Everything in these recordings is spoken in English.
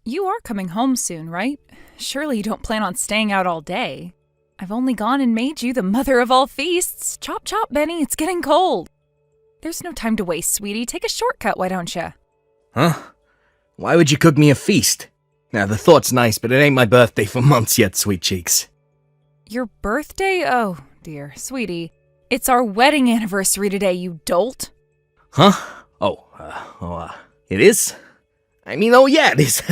You are coming home soon, right? Surely you don't plan on staying out all day. I've only gone and made you the mother of all feasts. Chop chop, Benny, it's getting cold. There's no time to waste, sweetie. Take a shortcut, why don't you? Huh? Why would you cook me a feast? Now, the thought's nice, but it ain't my birthday for months yet, sweet cheeks. Your birthday? Oh, dear. Sweetie, it's our wedding anniversary today, you dolt. Huh? It is? I mean, oh yeah, it is.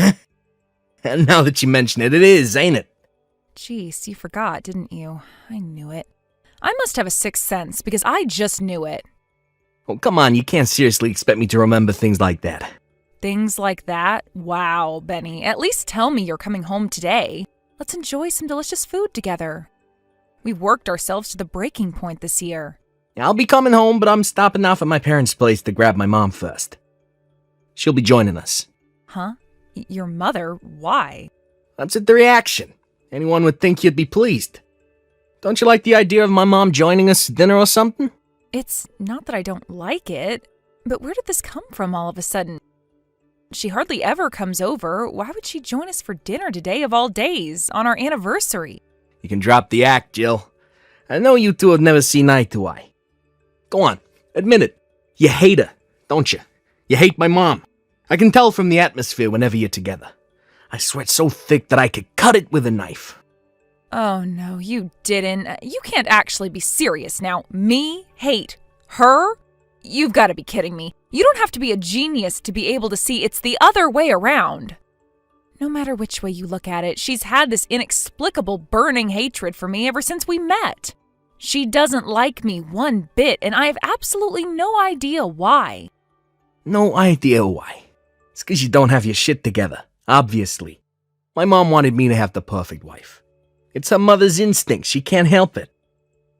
And now that you mention it, it is, ain't it? Jeez, you forgot, didn't you? I knew it. I must have a sixth sense, because I just knew it. Oh, come on, you can't seriously expect me to remember things like that. Things like that? Wow, Benny. At least tell me you're coming home today. Let's enjoy some delicious food together. We've worked ourselves to the breaking point this year. I'll be coming home, but I'm stopping off at my parents' place to grab my mom first. She'll be joining us. Huh? Your mother? Why? That's the reaction. Anyone would think you'd be pleased. Don't you like the idea of my mom joining us at dinner or something? It's not that I don't like it, but where did this come from all of a sudden? She hardly ever comes over. Why would she join us for dinner today of all days, on our anniversary? You can drop the act, Jill. I know you two have never seen eye to eye. Go on, admit it. You hate her, don't you? You hate my mom. I can tell from the atmosphere whenever you're together. I sweat so thick that I could cut it with a knife. Oh, no, you didn't. You can't actually be serious now. Me hate her? You've got to be kidding me. You don't have to be a genius to be able to see it's the other way around. No matter which way you look at it, she's had this inexplicable burning hatred for me ever since we met. She doesn't like me one bit, and I have absolutely no idea why. No idea why. It's because you don't have your shit together, obviously. My mom wanted me to have the perfect wife. It's her mother's instinct, she can't help it.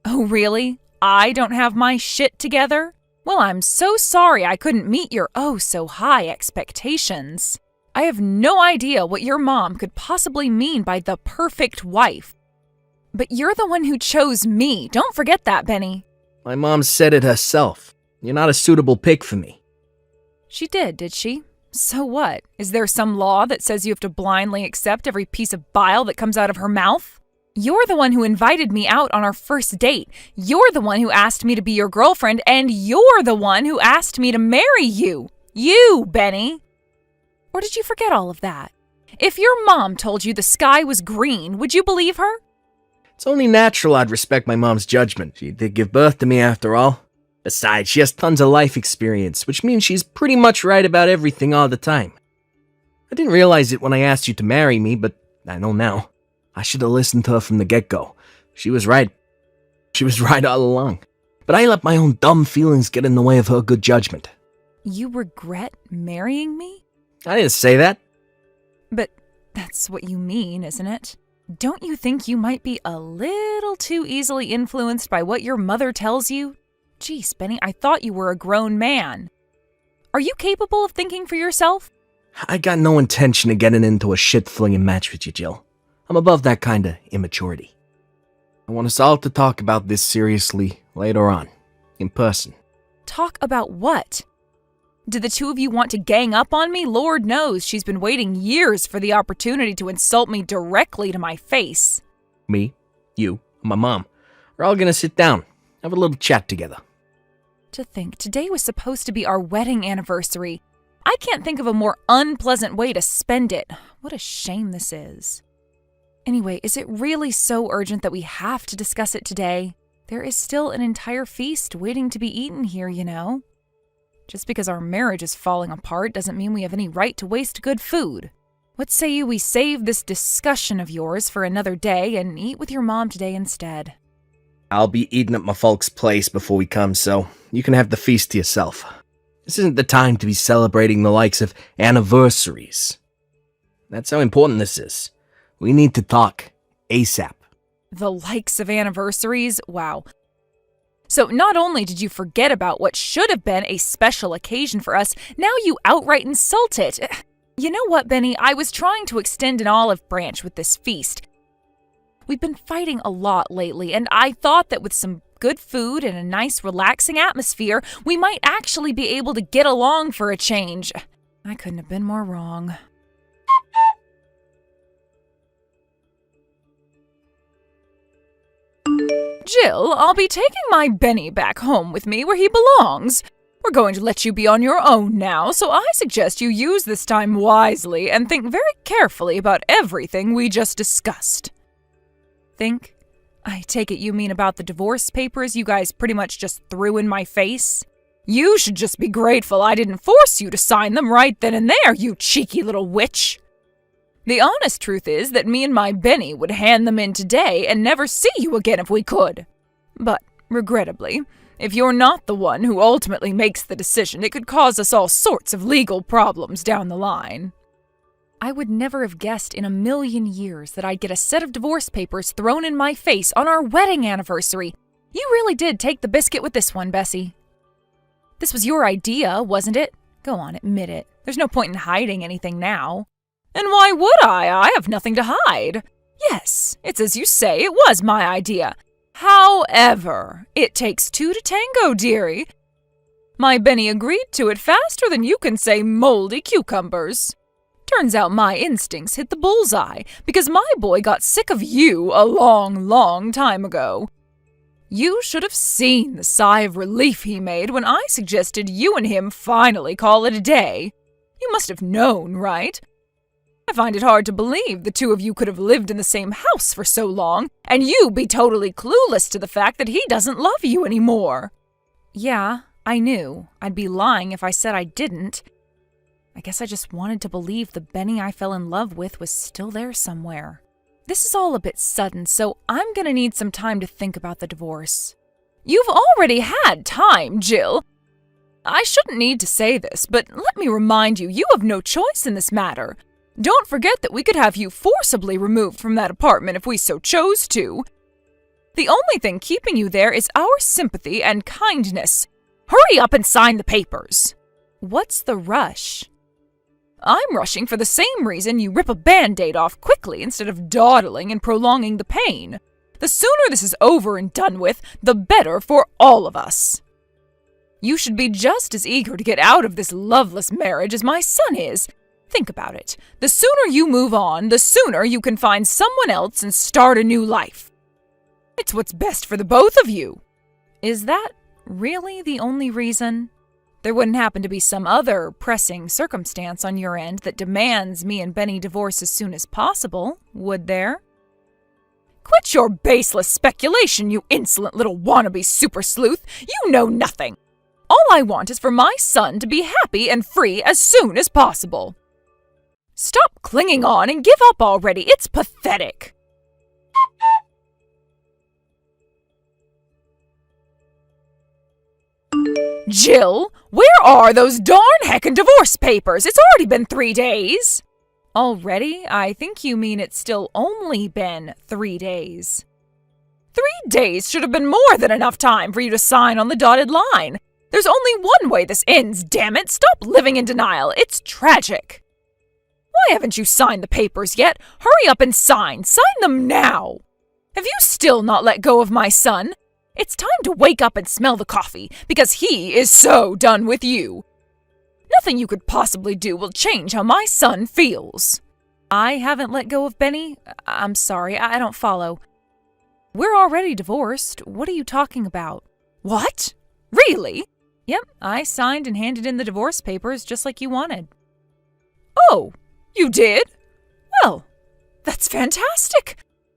Oh, really? I don't have my shit together? Well, I'm so sorry I couldn't meet your oh-so-high expectations. I have no idea what your mom could possibly mean by the perfect wife. But you're the one who chose me. Don't forget that, Benny. My mom said it herself. You're not a suitable pick for me. She did she? So what? Is there some law that says you have to blindly accept every piece of bile that comes out of her mouth? You're the one who invited me out on our first date. You're the one who asked me to be your girlfriend, and you're the one who asked me to marry you. You, Benny. Or did you forget all of that? If your mom told you the sky was green, would you believe her? It's only natural I'd respect my mom's judgment. She did give birth to me after all. Besides, she has tons of life experience, which means she's pretty much right about everything all the time. I didn't realize it when I asked you to marry me, but I know now. I should have listened to her from the get-go. She was right. She was right all along. But I let my own dumb feelings get in the way of her good judgment. You regret marrying me? I didn't say that. But that's what you mean, isn't it? Don't you think you might be a little too easily influenced by what your mother tells you? Geez, Benny, I thought you were a grown man. Are you capable of thinking for yourself? I got no intention of getting into a shit-flinging match with you, Jill. I'm above that kind of immaturity. I want us all to talk about this seriously later on, in person. Talk about what? Did the two of you want to gang up on me? Lord knows she's been waiting years for the opportunity to insult me directly to my face. Me, you, and my mom. We're all gonna sit down, have a little chat together. To think, today was supposed to be our wedding anniversary. I can't think of a more unpleasant way to spend it. What a shame this is. Anyway, is it really so urgent that we have to discuss it today? There is still an entire feast waiting to be eaten here, you know. Just because our marriage is falling apart doesn't mean we have any right to waste good food. What say you we save this discussion of yours for another day and eat with your mom today instead? I'll be eating at my folks' place before we come, so you can have the feast to yourself. This isn't the time to be celebrating the likes of anniversaries. That's how important this is. We need to talk ASAP. The likes of anniversaries? Wow. So not only did you forget about what should have been a special occasion for us, now you outright insult it. You know what, Benny? I was trying to extend an olive branch with this feast. We've been fighting a lot lately, and I thought that with some good food and a nice relaxing atmosphere, we might actually be able to get along for a change. I couldn't have been more wrong. Jill, I'll be taking my Benny back home with me where he belongs. We're going to let you be on your own now, so I suggest you use this time wisely and think very carefully about everything we just discussed. Think? I take it you mean about the divorce papers you guys pretty much just threw in my face? You should just be grateful I didn't force you to sign them right then and there, you cheeky little witch. The honest truth is that me and my Benny would hand them in today and never see you again if we could. But, regrettably, if you're not the one who ultimately makes the decision, it could cause us all sorts of legal problems down the line. I would never have guessed in a million years that I'd get a set of divorce papers thrown in my face on our wedding anniversary. You really did take the biscuit with this one, Bessie. This was your idea, wasn't it? Go on, admit it. There's no point in hiding anything now. And why would I? I have nothing to hide. Yes, it's as you say, it was my idea. However, it takes two to tango, dearie. My Benny agreed to it faster than you can say moldy cucumbers. Turns out my instincts hit the bullseye, because my boy got sick of you a long, long time ago. You should have seen the sigh of relief he made when I suggested you and him finally call it a day. You must have known, right? I find it hard to believe the two of you could have lived in the same house for so long, and you be totally clueless to the fact that he doesn't love you anymore. Yeah, I knew. I'd be lying if I said I didn't. I guess I just wanted to believe the Benny I fell in love with was still there somewhere. This is all a bit sudden, so I'm gonna need some time to think about the divorce. You've already had time, Jill. I shouldn't need to say this, but let me remind you, you have no choice in this matter. Don't forget that we could have you forcibly removed from that apartment if we so chose to. The only thing keeping you there is our sympathy and kindness. Hurry up and sign the papers. What's the rush? I'm rushing for the same reason you rip a Band-Aid off quickly instead of dawdling and prolonging the pain. The sooner this is over and done with, the better for all of us. You should be just as eager to get out of this loveless marriage as my son is. Think about it. The sooner you move on, the sooner you can find someone else and start a new life. It's what's best for the both of you. Is that really the only reason? There wouldn't happen to be some other pressing circumstance on your end that demands me and Benny divorce as soon as possible, would there? Quit your baseless speculation, you insolent little wannabe super sleuth. You know nothing. All I want is for my son to be happy and free as soon as possible. Stop clinging on and give up already. It's pathetic. Jill, where are those darn heckin' divorce papers? It's already been 3 days. Already? I think you mean it's still only been 3 days. 3 days should have been more than enough time for you to sign on the dotted line. There's only one way this ends, damn it. Stop living in denial. It's tragic. Why haven't you signed the papers yet? Hurry up and sign. Sign them now. Have you still not let go of my son? It's time to wake up and smell the coffee, because he is so done with you. Nothing you could possibly do will change how my son feels. I haven't let go of Benny? I'm sorry, I don't follow. We're already divorced. What are you talking about? What? Really? Yep, I signed and handed in the divorce papers just like you wanted. Oh, you did? Well, that's fantastic.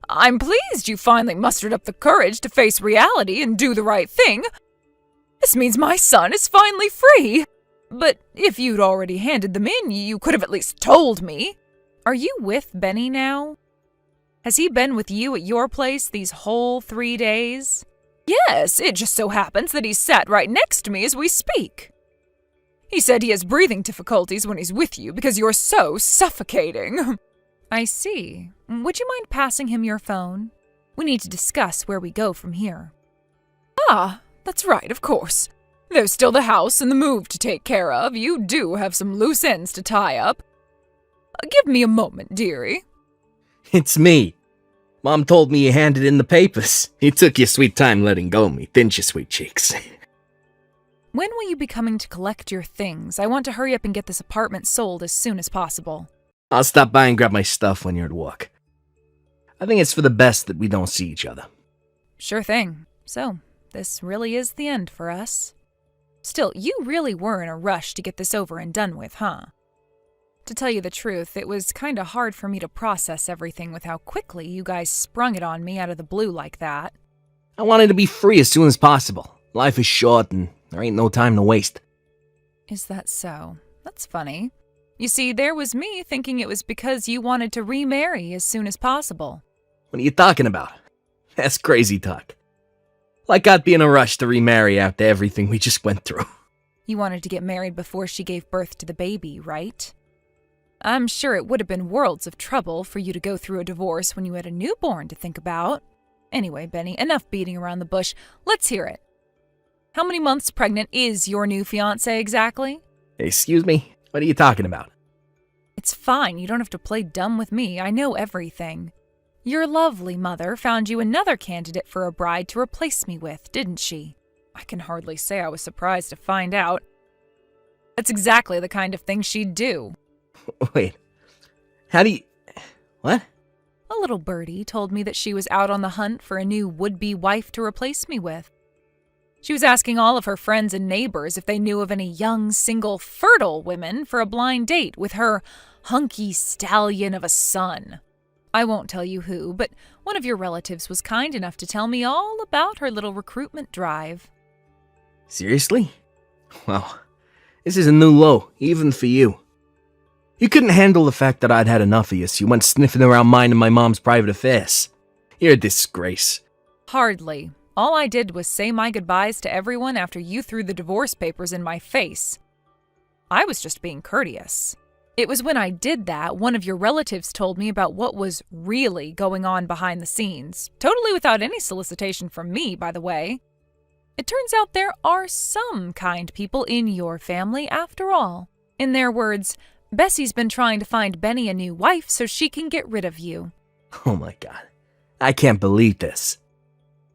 I'm pleased you finally mustered up the courage to face reality and do the right thing. This means my son is finally free. But if you'd already handed them in, you could have at least told me. Are you with Benny now? Has he been with you at your place these whole 3 days? Yes, it just so happens that he's sat right next to me as we speak. He said he has breathing difficulties when he's with you because you're so suffocating. I see. Would you mind passing him your phone? We need to discuss where we go from here. Ah, that's right, of course. There's still the house and the move to take care of. You do have some loose ends to tie up. Give me a moment, dearie. It's me. Mom told me you handed in the papers. You took your sweet time letting go of me, didn't you, sweet cheeks? When will you be coming to collect your things? I want to hurry up and get this apartment sold as soon as possible. I'll stop by and grab my stuff when you're at work. I think it's for the best that we don't see each other. Sure thing. So, this really is the end for us. Still, you really were in a rush to get this over and done with, huh? To tell you the truth, it was kinda hard for me to process everything with how quickly you guys sprung it on me out of the blue like that. I wanted to be free as soon as possible. Life is short and there ain't no time to waste. Is that so? That's funny. You see, there was me thinking it was because you wanted to remarry as soon as possible. What are you talking about? That's crazy talk. Like I'd be in a rush to remarry after everything we just went through. You wanted to get married before she gave birth to the baby, right? I'm sure it would have been worlds of trouble for you to go through a divorce when you had a newborn to think about. Anyway, Benny, enough beating around the bush. Let's hear it. How many months pregnant is your new fiancé exactly? Excuse me? What are you talking about? It's fine. You don't have to play dumb with me. I know everything. Your lovely mother found you another candidate for a bride to replace me with, didn't she? I can hardly say I was surprised to find out. That's exactly the kind of thing she'd do. Wait. How do you... What? A little birdie told me that she was out on the hunt for a new would-be wife to replace me with. She was asking all of her friends and neighbors if they knew of any young, single, fertile women for a blind date with her hunky stallion of a son. I won't tell you who, but one of your relatives was kind enough to tell me all about her little recruitment drive. Seriously? Well, this is a new low, even for you. You couldn't handle the fact that I'd had enough of you, so you went sniffing around mine and my mom's private affairs. You're a disgrace. Hardly. All I did was say my goodbyes to everyone after you threw the divorce papers in my face. I was just being courteous. It was when I did that, one of your relatives told me about what was really going on behind the scenes. Totally without any solicitation from me, by the way. It turns out there are some kind people in your family after all. In their words, Bessie's been trying to find Benny a new wife so she can get rid of you. Oh my god. I can't believe this.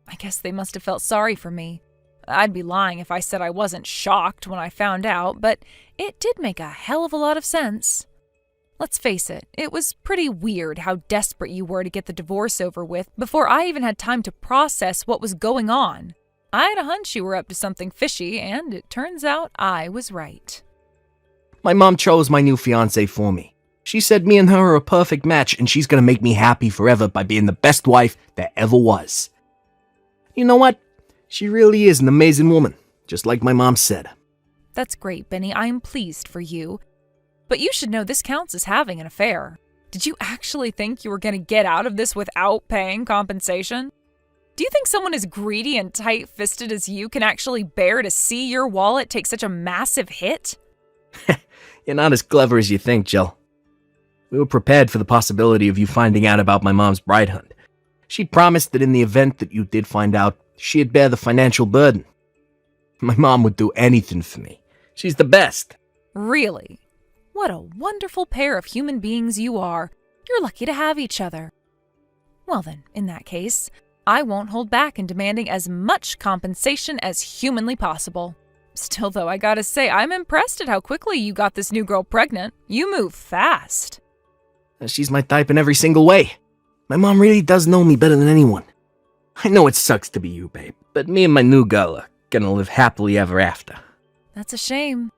I guess they must have felt sorry for me. I'd be lying if I said I wasn't shocked when I found out, but it did make a hell of a lot of sense. Let's face it, it was pretty weird how desperate you were to get the divorce over with before I even had time to process what was going on. I had a hunch you were up to something fishy, and it turns out I was right. My mom chose my new fiancé for me. She said me and her are a perfect match and she's gonna make me happy forever by being the best wife there ever was. You know what? She really is an amazing woman, just like my mom said. That's great, Benny. I am pleased for you. But you should know this counts as having an affair. Did you actually think you were going to get out of this without paying compensation? Do you think someone as greedy and tight-fisted as you can actually bear to see your wallet take such a massive hit? You're not as clever as you think, Jill. We were prepared for the possibility of you finding out about my mom's bride hunt. She promised that in the event that you did find out, she'd bear the financial burden. My mom would do anything for me. She's the best. Really? What a wonderful pair of human beings you are. You're lucky to have each other. Well then, in that case, I won't hold back in demanding as much compensation as humanly possible. Still though, I gotta say, I'm impressed at how quickly you got this new girl pregnant. You move fast. She's my type in every single way. My mom really does know me better than anyone. I know it sucks to be you, babe, but me and my new girl are gonna live happily ever after. That's a shame.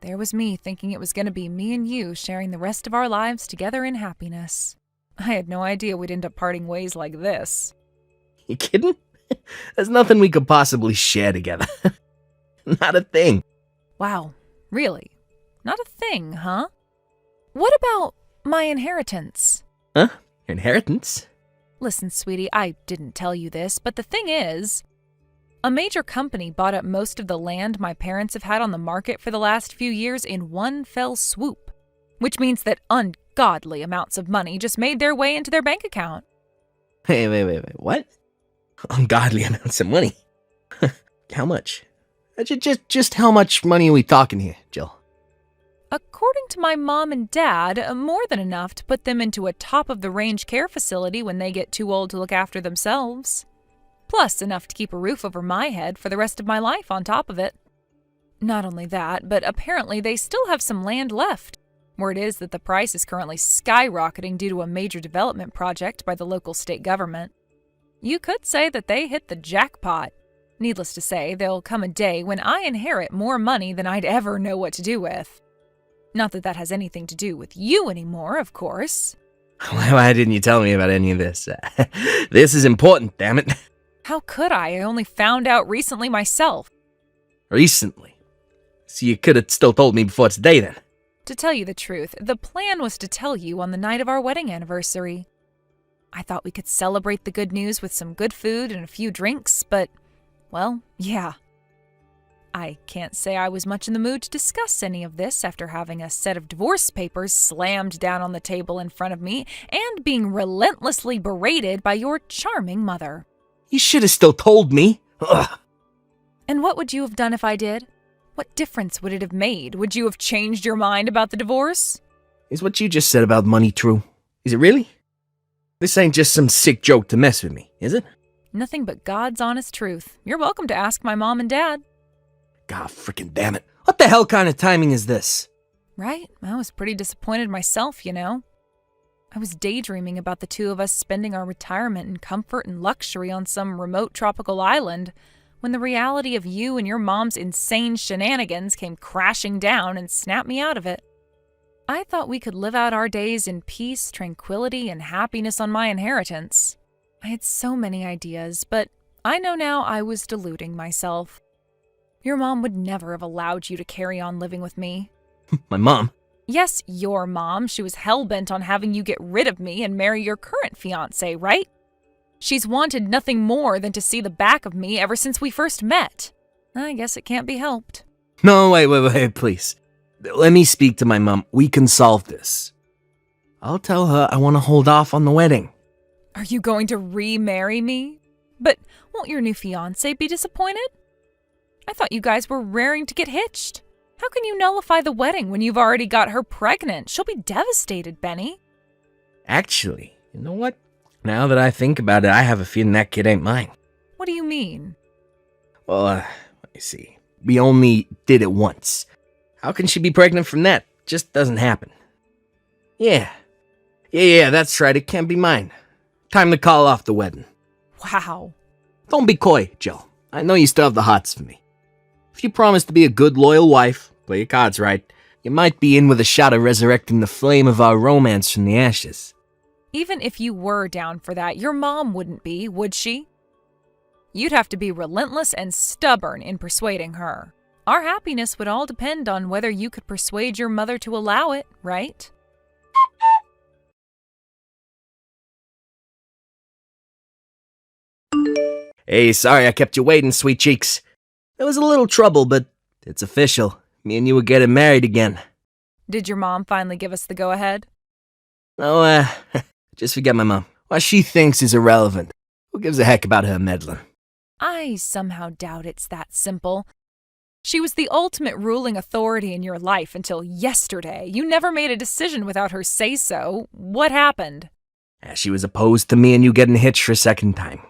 There was me thinking it was gonna be me and you sharing the rest of our lives together in happiness. I had no idea we'd end up parting ways like this. You kidding? There's nothing we could possibly share together. Not a thing. Wow, really? Not a thing, huh? What about my inheritance? Huh? Inheritance? Listen, sweetie, I didn't tell you this, but the thing is, a major company bought up most of the land my parents have had on the market for the last few years in one fell swoop, which means that ungodly amounts of money just made their way into their bank account. Wait, what? Ungodly amounts of money? How much? Just how much money are we talking here, Jill? According to my mom and dad, more than enough to put them into a top-of-the-range care facility when they get too old to look after themselves. Plus enough to keep a roof over my head for the rest of my life on top of it. Not only that, but apparently they still have some land left. Word is that the price is currently skyrocketing due to a major development project by the local state government. You could say that they hit the jackpot. Needless to say, there'll come a day when I inherit more money than I'd ever know what to do with. Not that that has anything to do with you anymore, of course. Why didn't you tell me about any of this? This is important, damn it. How could I? I only found out recently myself. Recently? So you could have still told me before today then. To tell you the truth, the plan was to tell you on the night of our wedding anniversary. I thought we could celebrate the good news with some good food and a few drinks, but, well, yeah. I can't say I was much in the mood to discuss any of this after having a set of divorce papers slammed down on the table in front of me and being relentlessly berated by your charming mother. You should have still told me. Ugh. And what would you have done if I did? What difference would it have made? Would you have changed your mind about the divorce? Is what you just said about money true? Is it really? This ain't just some sick joke to mess with me, is it? Nothing but God's honest truth. You're welcome to ask my mom and dad. God frickin' damn it. What the hell kind of timing is this? Right? I was pretty disappointed myself, you know. I was daydreaming about the two of us spending our retirement in comfort and luxury on some remote tropical island, when the reality of you and your mom's insane shenanigans came crashing down and snapped me out of it. I thought we could live out our days in peace, tranquility, and happiness on my inheritance. I had so many ideas, but I know now I was deluding myself. Your mom would never have allowed you to carry on living with me. My mom? Yes, your mom. She was hell-bent on having you get rid of me and marry your current fiancé, right? She's wanted nothing more than to see the back of me ever since we first met. I guess it can't be helped. No, wait, please. Let me speak to my mom. We can solve this. I'll tell her I want to hold off on the wedding. Are you going to remarry me? But won't your new fiancé be disappointed? I thought you guys were raring to get hitched. How can you nullify the wedding when you've already got her pregnant? She'll be devastated, Benny. Actually, you know what? Now that I think about it, I have a feeling that kid ain't mine. What do you mean? Well, let me see. We only did it once. How can she be pregnant from that? Just doesn't happen. Yeah, that's right. It can't be mine. Time to call off the wedding. Wow. Don't be coy, Jill. I know you still have the hots for me. If you promise to be a good, loyal wife, play your cards right, you might be in with a shot of resurrecting the flame of our romance from the ashes. Even if you were down for that, your mom wouldn't be, would she? You'd have to be relentless and stubborn in persuading her. Our happiness would all depend on whether you could persuade your mother to allow it, right? Hey, sorry I kept you waiting, sweet cheeks. There was a little trouble, but it's official. Me and you are getting married again. Did your mom finally give us the go-ahead? Oh, just forget my mom. What she thinks is irrelevant. Who gives a heck about her meddling? I somehow doubt it's that simple. She was the ultimate ruling authority in your life until yesterday. You never made a decision without her say-so. What happened? She was opposed to me and you getting hitched for a second time.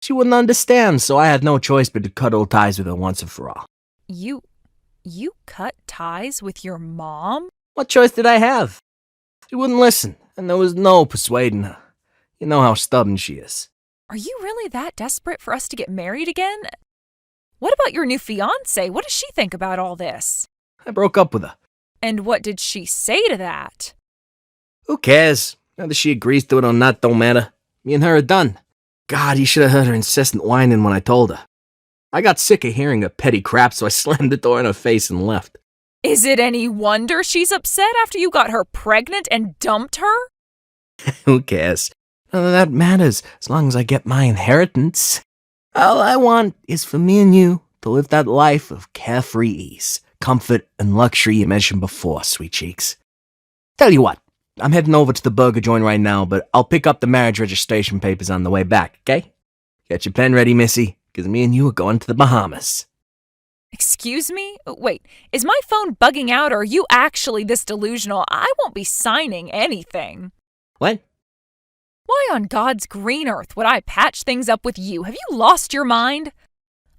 She wouldn't understand, so I had no choice but to cut all ties with her once and for all. You cut ties with your mom? What choice did I have? She wouldn't listen, and there was no persuading her. You know how stubborn she is. Are you really that desperate for us to get married again? What about your new fiancé? What does she think about all this? I broke up with her. And what did she say to that? Who cares? Whether she agrees to it or not don't matter. Me and her are done. God, you should have heard her incessant whining when I told her. I got sick of hearing her petty crap, so I slammed the door in her face and left. Is it any wonder she's upset after you got her pregnant and dumped her? Who cares? None of that matters, as long as I get my inheritance. All I want is for me and you to live that life of carefree ease, comfort, and luxury you mentioned before, sweet cheeks. Tell you what, I'm heading over to the burger joint right now, but I'll pick up the marriage registration papers on the way back, okay? Get your pen ready, missy, because me and you are going to the Bahamas. Excuse me? Wait, is my phone bugging out or are you actually this delusional? I won't be signing anything. What? Why on God's green earth would I patch things up with you? Have you lost your mind?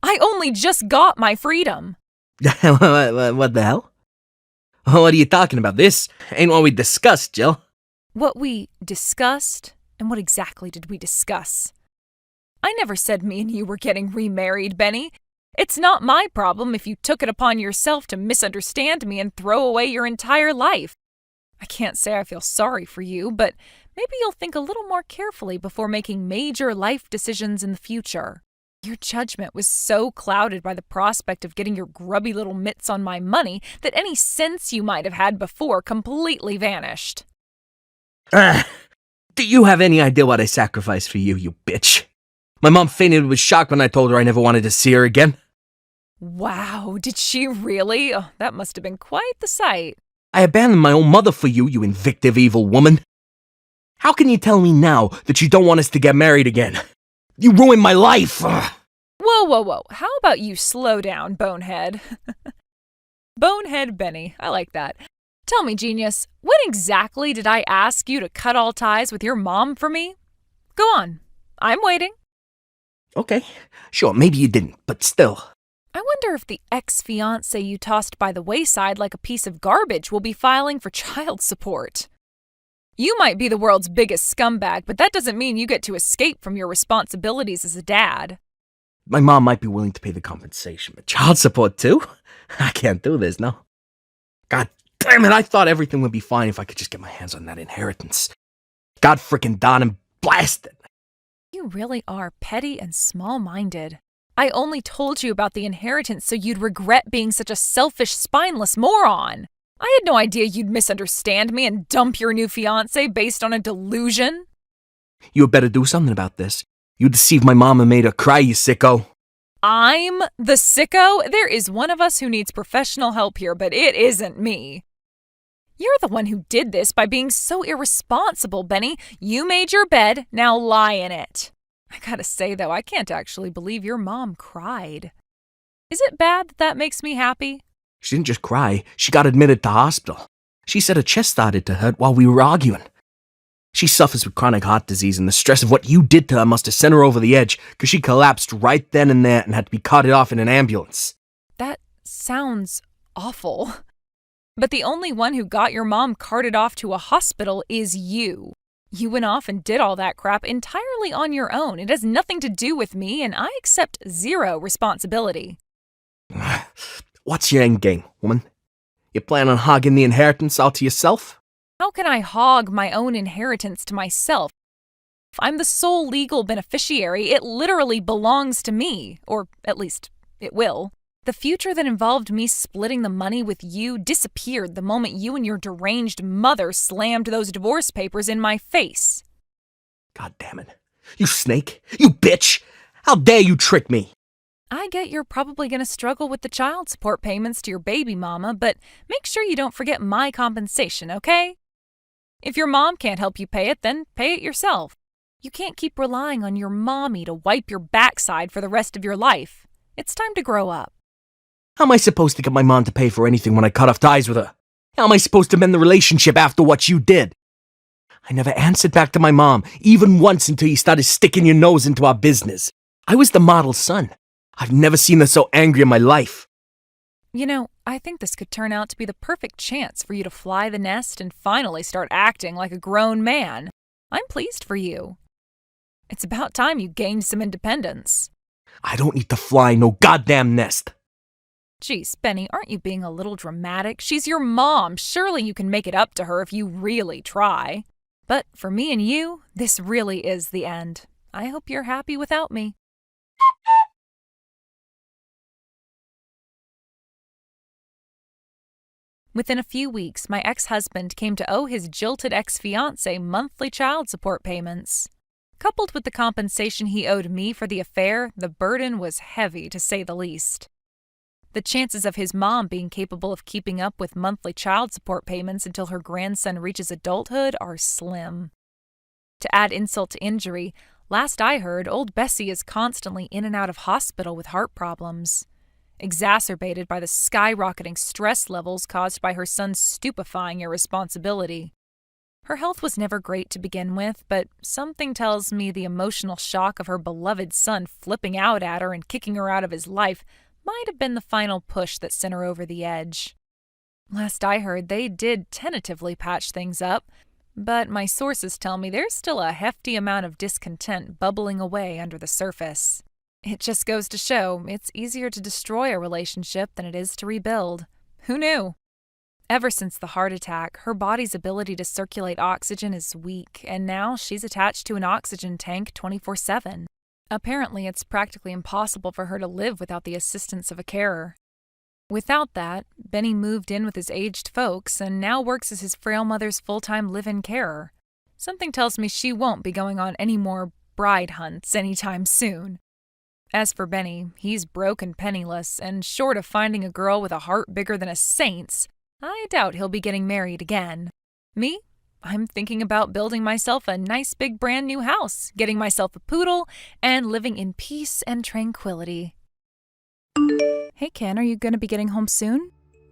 I only just got my freedom. What the hell? What are you talking about? This ain't what we discussed, Jill. What we discussed? And what exactly did we discuss? I never said me and you were getting remarried, Benny. It's not my problem if you took it upon yourself to misunderstand me and throw away your entire life. I can't say I feel sorry for you, but maybe you'll think a little more carefully before making major life decisions in the future. Your judgment was so clouded by the prospect of getting your grubby little mitts on my money that any sense you might have had before completely vanished. Do you have any idea what I sacrificed for you, you bitch? My mom fainted with shock when I told her I never wanted to see her again. Wow, did she really? Oh, that must have been quite the sight. I abandoned my own mother for you, you invictive evil woman. How can you tell me now that you don't want us to get married again? You ruined my life! Ugh. Whoa. How about you slow down, bonehead? Bonehead Benny, I like that. Tell me, genius, when exactly did I ask you to cut all ties with your mom for me? Go on, I'm waiting. Okay, sure, maybe you didn't, but still. I wonder if the ex-fiancé you tossed by the wayside like a piece of garbage will be filing for child support. You might be the world's biggest scumbag, but that doesn't mean you get to escape from your responsibilities as a dad. My mom might be willing to pay the compensation, but child support too? I can't do this, no. God damn it, I thought everything would be fine if I could just get my hands on that inheritance. God frickin' darn and blast it. You really are petty and small-minded. I only told you about the inheritance so you'd regret being such a selfish, spineless moron. I had no idea you'd misunderstand me and dump your new fiancé based on a delusion. You had better do something about this. You deceived my mom and made her cry, you sicko. I'm the sicko? There is one of us who needs professional help here, but it isn't me. You're the one who did this by being so irresponsible, Benny. You made your bed, now lie in it. I gotta say, though, I can't actually believe your mom cried. Is it bad that that makes me happy? She didn't just cry, she got admitted to hospital. She said her chest started to hurt while we were arguing. She suffers with chronic heart disease, and the stress of what you did to her must have sent her over the edge, because she collapsed right then and there and had to be carted off in an ambulance. That sounds awful. But the only one who got your mom carted off to a hospital is you. You went off and did all that crap entirely on your own. It has nothing to do with me, and I accept zero responsibility. What's your end game, woman? You plan on hogging the inheritance all to yourself? How can I hog my own inheritance to myself? If I'm the sole legal beneficiary, it literally belongs to me, or at least it will. The future that involved me splitting the money with you disappeared the moment you and your deranged mother slammed those divorce papers in my face. God damn it. You snake! You bitch! How dare you trick me! I get you're probably going to struggle with the child support payments to your baby mama, but make sure you don't forget my compensation, okay? If your mom can't help you pay it, then pay it yourself. You can't keep relying on your mommy to wipe your backside for the rest of your life. It's time to grow up. How am I supposed to get my mom to pay for anything when I cut off ties with her? How am I supposed to mend the relationship after what you did? I never answered back to my mom, even once until you started sticking your nose into our business. I was the model son. I've never seen her so angry in my life. You know, I think this could turn out to be the perfect chance for you to fly the nest and finally start acting like a grown man. I'm pleased for you. It's about time you gained some independence. I don't need to fly no goddamn nest. Geez, Benny, aren't you being a little dramatic? She's your mom. Surely you can make it up to her if you really try. But for me and you, this really is the end. I hope you're happy without me. Within a few weeks, my ex-husband came to owe his jilted ex-fiancée monthly child support payments. Coupled with the compensation he owed me for the affair, the burden was heavy, to say the least. The chances of his mom being capable of keeping up with monthly child support payments until her grandson reaches adulthood are slim. To add insult to injury, last I heard, old Bessie is constantly in and out of hospital with heart problems, exacerbated by the skyrocketing stress levels caused by her son's stupefying irresponsibility. Her health was never great to begin with, but something tells me the emotional shock of her beloved son flipping out at her and kicking her out of his life might have been the final push that sent her over the edge. Last I heard, they did tentatively patch things up, But my sources tell me there's still a hefty amount of discontent bubbling away under the surface. It just goes to show it's easier to destroy a relationship than it is to rebuild. Who knew? Ever since the heart attack, her body's ability to circulate oxygen is weak, and now she's attached to an oxygen tank 24/7. Apparently, it's practically impossible for her to live without the assistance of a carer. Without that, Benny moved in with his aged folks and now works as his frail mother's full-time live-in carer. Something tells me she won't be going on any more bride hunts anytime soon. As for Benny, he's broke and penniless, and short of finding a girl with a heart bigger than a saint's, I doubt he'll be getting married again. Me? I'm thinking about building myself a nice big brand new house, getting myself a poodle, and living in peace and tranquility. Hey Ken, are you going to be getting home soon?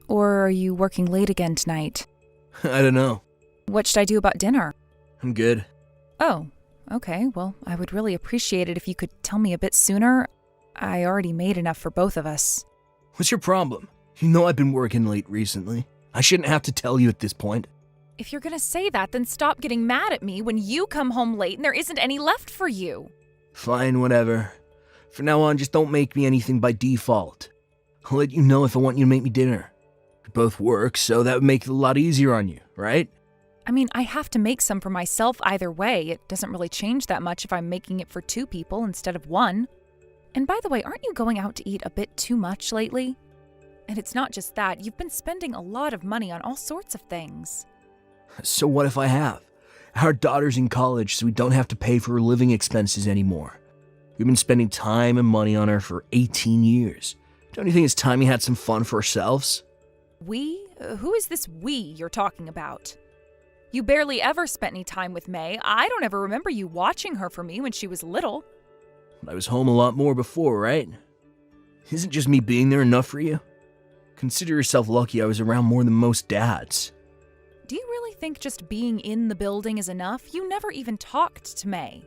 Or are you working late again tonight? I don't know. What should I do about dinner? I'm good. Oh, okay. Well, I would really appreciate it if you could tell me a bit sooner. I already made enough for both of us. What's your problem? You know I've been working late recently. I shouldn't have to tell you at this point. If you're going to say that, then stop getting mad at me when you come home late and there isn't any left for you. Fine, whatever. From now on, just don't make me anything by default. I'll let you know if I want you to make me dinner. We both work, so that would make it a lot easier on you, right? I mean, I have to make some for myself either way. It doesn't really change that much if I'm making it for 2 people instead of 1. And by the way, aren't you going out to eat a bit too much lately? And it's not just that. You've been spending a lot of money on all sorts of things. So what if I have? Our daughter's in college, so we don't have to pay for her living expenses anymore. We've been spending time and money on her for 18 years. Don't you think it's time we had some fun for ourselves? We? Who is this we you're talking about? You barely ever spent any time with May. I don't ever remember you watching her for me when she was little. I was home a lot more before, right? Isn't just me being there enough for you? Consider yourself lucky I was around more than most dads. Do you really think just being in the building is enough? You never even talked to May.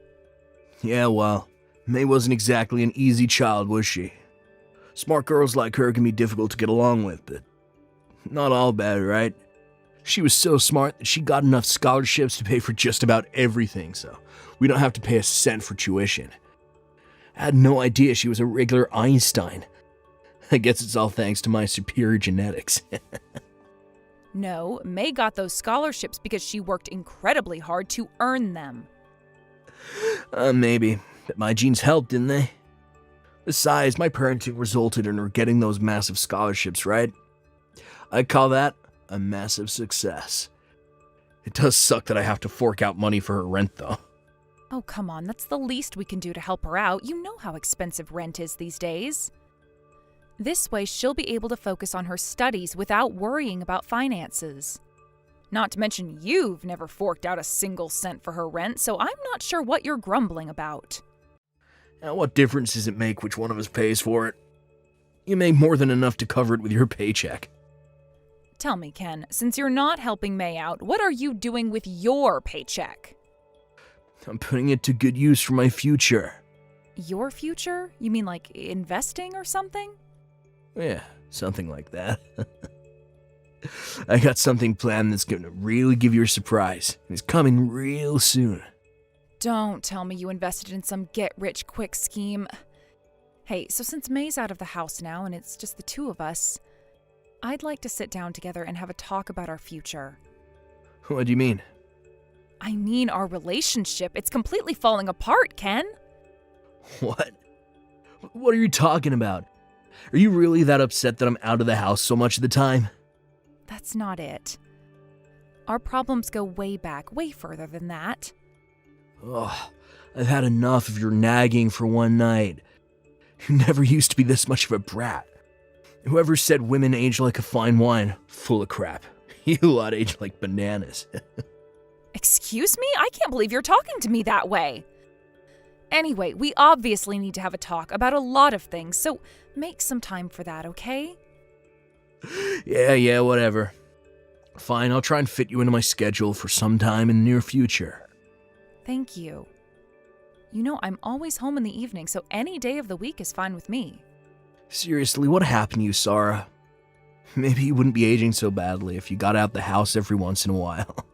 Yeah, well, May wasn't exactly an easy child, was she? Smart girls like her can be difficult to get along with, but not all bad, right? She was so smart that she got enough scholarships to pay for just about everything, so we don't have to pay a cent for tuition. I had no idea she was a regular Einstein. I guess it's all thanks to my superior genetics. No, May got those scholarships because she worked incredibly hard to earn them. Maybe, but my genes helped, didn't they? Besides, my parenting resulted in her getting those massive scholarships, right? I call that a massive success. It does suck that I have to fork out money for her rent, though. Oh, come on, that's the least we can do to help her out. You know how expensive rent is these days. This way, she'll be able to focus on her studies without worrying about finances. Not to mention, you've never forked out a single cent for her rent, so I'm not sure what you're grumbling about. Now, what difference does it make which one of us pays for it? You make more than enough to cover it with your paycheck. Tell me, Ken, since you're not helping May out, what are you doing with your paycheck? I'm putting it to good use for my future. Your future? You mean like investing or something? Yeah, something like that. I got something planned that's going to really give you a surprise. It's coming real soon. Don't tell me you invested in some get-rich-quick scheme. Hey, so since May's out of the house now and it's just the 2 of us, I'd like to sit down together and have a talk about our future. What do you mean? I mean our relationship. It's completely falling apart, Ken. What? What are you talking about? Are you really that upset that I'm out of the house so much of the time? That's not it. Our problems go way back, way further than that. Ugh, I've had enough of your nagging for one night. You never used to be this much of a brat. Whoever said women age like a fine wine, full of crap. You lot age like bananas. Excuse me? I can't believe you're talking to me that way. Anyway, we obviously need to have a talk about a lot of things, so make some time for that, okay? Yeah, whatever. Fine, I'll try and fit you into my schedule for some time in the near future. Thank you. You know, I'm always home in the evening, so any day of the week is fine with me. Seriously, what happened to you, Sara? Maybe you wouldn't be aging so badly if you got out the house every once in a while.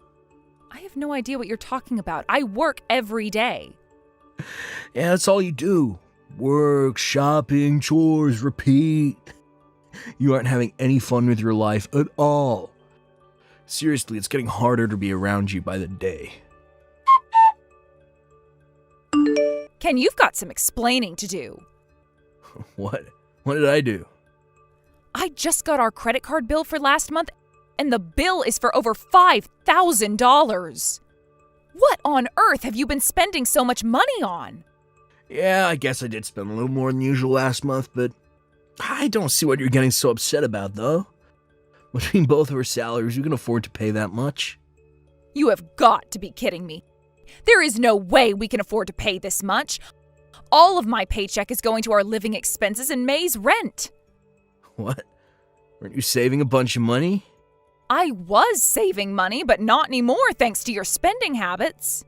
I I have no idea what you're talking about. I work every day. Yeah, that's all you do. Work, shopping, chores, repeat. You aren't having any fun with your life at all. Seriously, it's getting harder to be around you by the day. Ken, you've got some explaining to do. What? What did I do? I just got our credit card bill for last month, and the bill is for over $5,000. What on earth have you been spending so much money on? Yeah, I guess I did spend a little more than usual last month, but I don't see what you're getting so upset about, though. Between both of our salaries, we can afford to pay that much. You have got to be kidding me. There is no way we can afford to pay this much. All of my paycheck is going to our living expenses and May's rent. What? Weren't you saving a bunch of money? I was saving money, but not anymore thanks to your spending habits.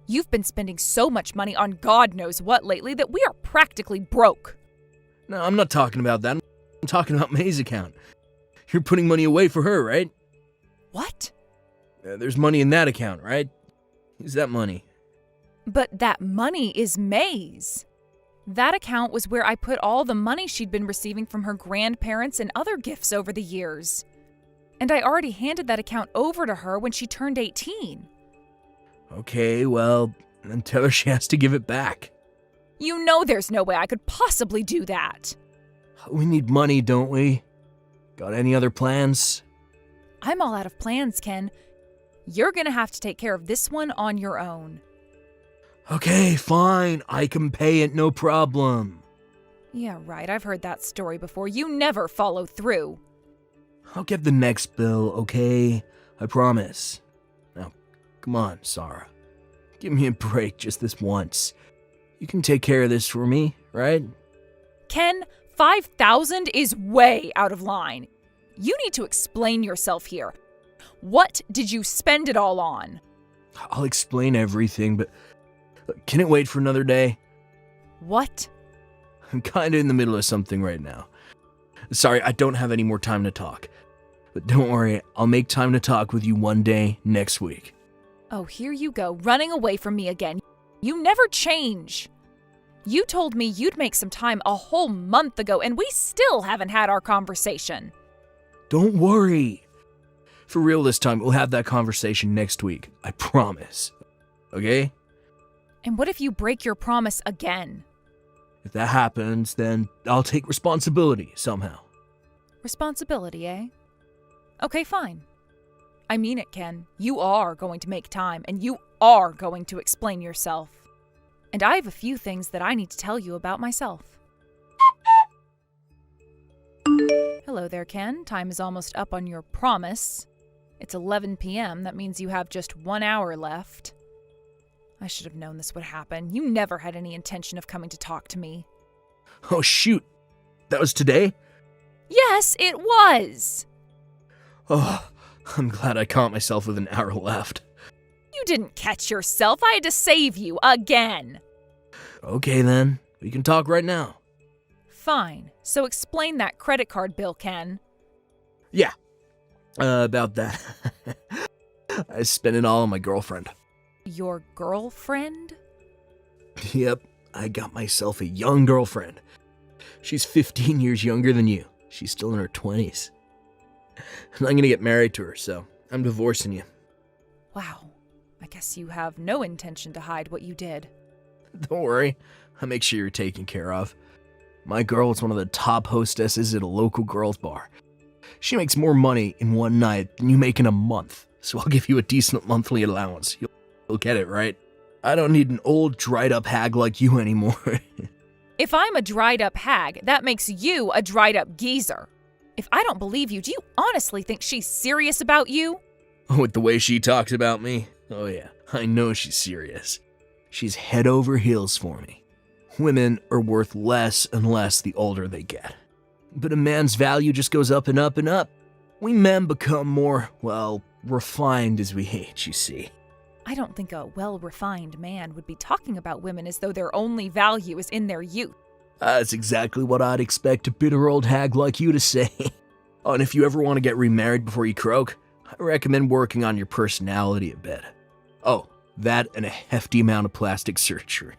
You've been spending so much money on God knows what lately that we are practically broke. No, I'm not talking about that. I'm talking about May's account. You're putting money away for her, right? What? There's money in that account, right? Use that money. But that money is May's. That account was where I put all the money she'd been receiving from her grandparents and other gifts over the years. And I already handed that account over to her when she turned 18. Okay, well, then tell her she has to give it back. You know there's no way I could possibly do that. We need money, don't we? Got any other plans? I'm all out of plans, Ken. You're gonna have to take care of this one on your own. Okay, fine. I can pay it, no problem. Yeah, right. I've heard that story before. You never follow through. I'll get the next bill, okay? I promise. Now, come on, Sara. Give me a break just this once. You can take care of this for me, right? Ken, 5,000 is way out of line. You need to explain yourself here. What did you spend it all on? I'll explain everything, but can it wait for another day? What? I'm kinda in the middle of something right now. Sorry, I don't have any more time to talk. But don't worry, I'll make time to talk with you one day next week. Oh, here you go, running away from me again. You never change. You told me you'd make some time a whole month ago, and we still haven't had our conversation. Don't worry. For real this time, we'll have that conversation next week. I promise. Okay? And what if you break your promise again? If that happens, then I'll take responsibility somehow. Responsibility, eh? Okay, fine. I mean it, Ken. You are going to make time, and you are going to explain yourself. And I have a few things that I need to tell you about myself. Hello there, Ken. Time is almost up on your promise. It's 11 p.m. That means you have just 1 hour left. I should have known this would happen. You never had any intention of coming to talk to me. Oh, shoot. That was today? Yes, it was. Oh, I'm glad I caught myself with an hour left. You didn't catch yourself. I had to save you again. Okay, then. We can talk right now. Fine. So explain that credit card bill, Ken. Yeah. About that. I spent it all on my girlfriend. Your girlfriend? Yep, I got myself a young girlfriend. She's 15 years younger than you. She's still in her 20s. And I'm gonna get married to her, so I'm divorcing you. Wow. I guess you have no intention to hide what you did. Don't worry, I'll make sure you're taken care of. My girl is one of the top hostesses at a local girls' bar. She makes more money in one night than you make in a month, so I'll give you a decent monthly allowance. You'll get it, right? I don't need an old, dried-up hag like you anymore. If I'm a dried-up hag, that makes you a dried-up geezer. If I don't believe you, do you honestly think she's serious about you? With the way she talks about me? Oh yeah, I know she's serious. She's head over heels for me. Women are worth less and less the older they get. But a man's value just goes up and up and up. We men become more, well, refined as we age, you see. I don't think a well-refined man would be talking about women as though their only value is in their youth. That's exactly what I'd expect a bitter old hag like you to say. Oh, and if you ever want to get remarried before you croak, I recommend working on your personality a bit. Oh, that and a hefty amount of plastic surgery.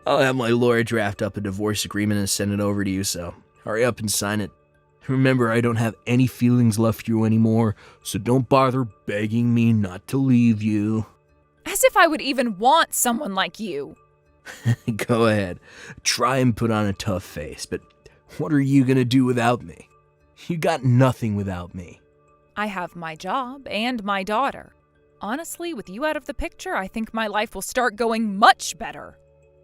I'll have my lawyer draft up a divorce agreement and send it over to you, so hurry up and sign it. Remember, I don't have any feelings left for you anymore, so don't bother begging me not to leave you. As if I would even want someone like you. Go ahead. Try and put on a tough face, but what are you gonna do without me? You got nothing without me. I have my job and my daughter. Honestly, with you out of the picture, I think my life will start going much better.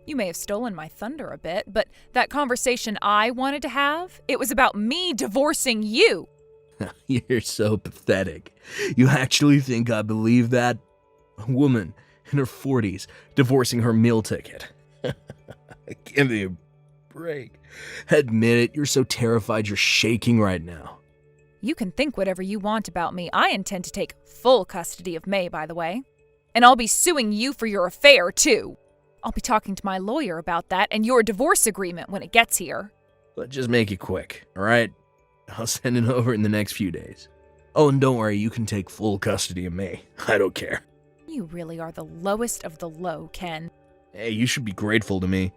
You may have stolen my thunder a bit, but that conversation I wanted to have, it was about me divorcing you. You're so pathetic. You actually think I believe that? A woman in her 40s divorcing her meal ticket. Give me a break. Admit it, you're so terrified you're shaking right now. You can think whatever you want about me. I intend to take full custody of May, by the way. And I'll be suing you for your affair, too. I'll be talking to my lawyer about that and your divorce agreement when it gets here. Let's just make it quick, alright? I'll send it over in the next few days. Oh, and don't worry, you can take full custody of May. I don't care. You really are the lowest of the low, Ken. Hey, you should be grateful to me.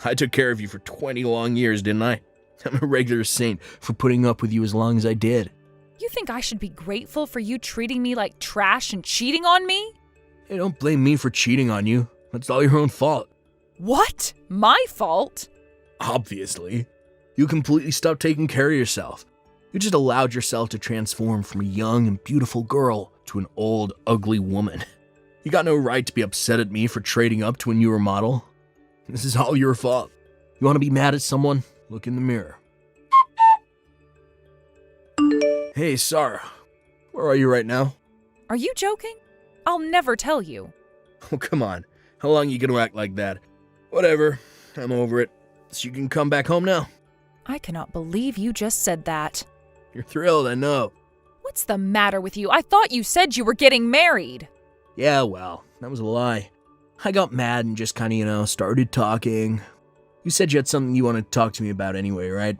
I took care of you for 20 long years, didn't I? I'm a regular saint for putting up with you as long as I did. You think I should be grateful for you treating me like trash and cheating on me? Hey, don't blame me for cheating on you. That's all your own fault. What? My fault? Obviously. You completely stopped taking care of yourself. You just allowed yourself to transform from a young and beautiful girl to an old, ugly woman. You got no right to be upset at me for trading up to a newer model. This is all your fault. You want to be mad at someone? Look in the mirror. Hey, Sara. Where are you right now? Are you joking? I'll never tell you. Oh, come on. How long are you gonna act like that? Whatever. I'm over it. So you can come back home now. I cannot believe you just said that. You're thrilled, I know. What's the matter with you? I thought you said you were getting married. Yeah, well, that was a lie. I got mad and just kinda, started talking. You said you had something you wanted to talk to me about anyway, right?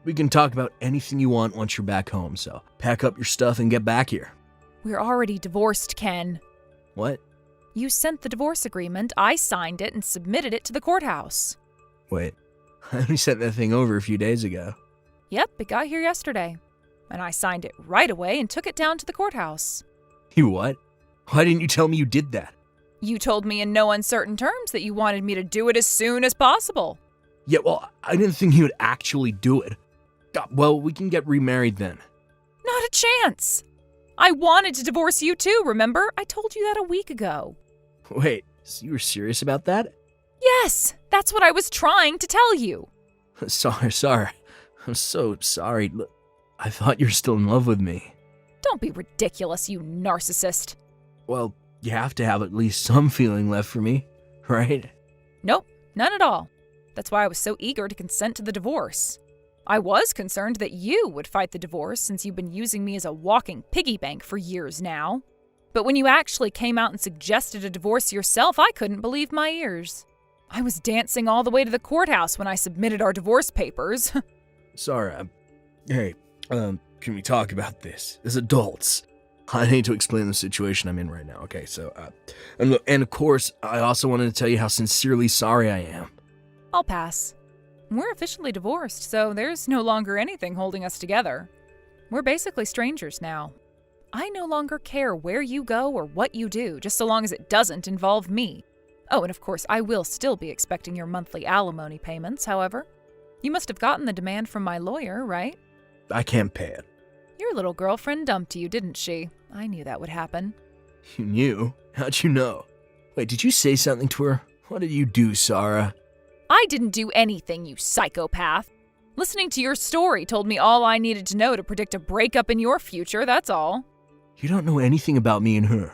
We can talk about anything you want once you're back home, so pack up your stuff and get back here. We're already divorced, Ken. What? You sent the divorce agreement, I signed it, and submitted it to the courthouse. Wait, I only sent that thing over a few days ago. Yep, it got here yesterday. And I signed it right away and took it down to the courthouse. You what? Why didn't you tell me you did that? You told me in no uncertain terms that you wanted me to do it as soon as possible. Yeah, well, I didn't think you would actually do it. Well, we can get remarried then. Not a chance. I wanted to divorce you too, remember? I told you that a week ago. Wait, so you were serious about that? Yes, that's what I was trying to tell you. Sorry. I'm so sorry. Look, I thought you were still in love with me. Don't be ridiculous, you narcissist. Well, you have to have at least some feeling left for me, right? Nope, none at all. That's why I was so eager to consent to the divorce. I was concerned that you would fight the divorce since you've been using me as a walking piggy bank for years now. But when you actually came out and suggested a divorce yourself, I couldn't believe my ears. I was dancing all the way to the courthouse when I submitted our divorce papers. Sara, hey, can we talk about this as adults? I need to explain the situation I'm in right now, okay? So, and of course, I also wanted to tell you how sincerely sorry I am. I'll pass. We're officially divorced, so there's no longer anything holding us together. We're basically strangers now. I no longer care where you go or what you do, just so long as it doesn't involve me. Oh, and of course, I will still be expecting your monthly alimony payments, however. You must have gotten the demand from my lawyer, right? I can't pay it. Your little girlfriend dumped you, didn't she? I knew that would happen. You knew? How'd you know? Wait, did you say something to her? What did you do, Sara? I didn't do anything, you psychopath. Listening to your story told me all I needed to know to predict a breakup in your future, that's all. You don't know anything about me and her.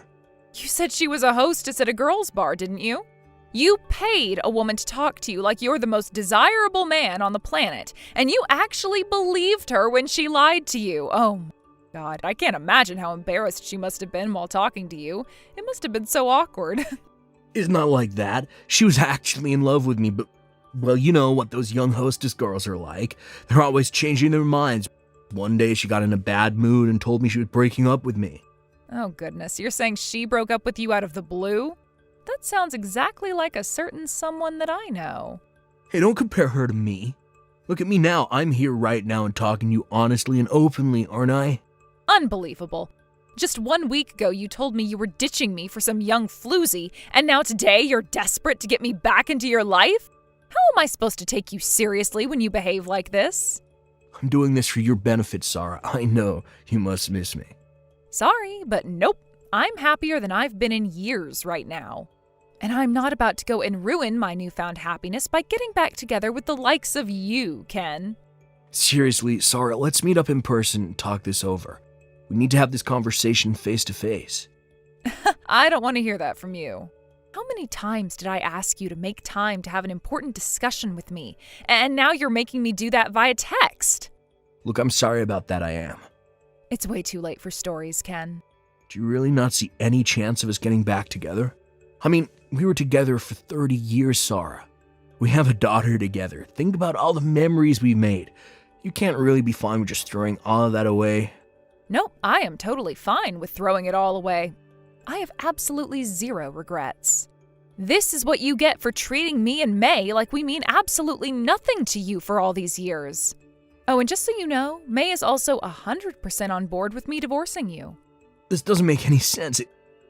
You said she was a hostess at a girls' bar, didn't you? You paid a woman to talk to you like you're the most desirable man on the planet, and you actually believed her when she lied to you. Oh my God, I can't imagine how embarrassed she must have been while talking to you. It must have been so awkward. It's not like that. She was actually in love with me, but, well, you know what those young hostess girls are like. They're always changing their minds. One day she got in a bad mood and told me she was breaking up with me. Oh goodness, you're saying she broke up with you out of the blue? That sounds exactly like a certain someone that I know. Hey, don't compare her to me. Look at me now. I'm here right now and talking to you honestly and openly, aren't I? Unbelievable. Just 1 week ago you told me you were ditching me for some young floozy, and now today you're desperate to get me back into your life? How am I supposed to take you seriously when you behave like this? I'm doing this for your benefit, Sara. I know you must miss me. Sorry, but nope. I'm happier than I've been in years right now. And I'm not about to go and ruin my newfound happiness by getting back together with the likes of you, Ken. Seriously, Sara, let's meet up in person and talk this over. We need to have this conversation face to face. I don't want to hear that from you. How many times did I ask you to make time to have an important discussion with me, and now you're making me do that via text? Look, I'm sorry about that, I am. It's way too late for stories, Ken. Do you really not see any chance of us getting back together? I mean, we were together for 30 years, Sara. We have a daughter together. Think about all the memories we made. You can't really be fine with just throwing all of that away. Nope, I am totally fine with throwing it all away. I have absolutely zero regrets. This is what you get for treating me and May like we mean absolutely nothing to you for all these years. Oh, and just so you know, May is also 100% on board with me divorcing you. This doesn't make any sense.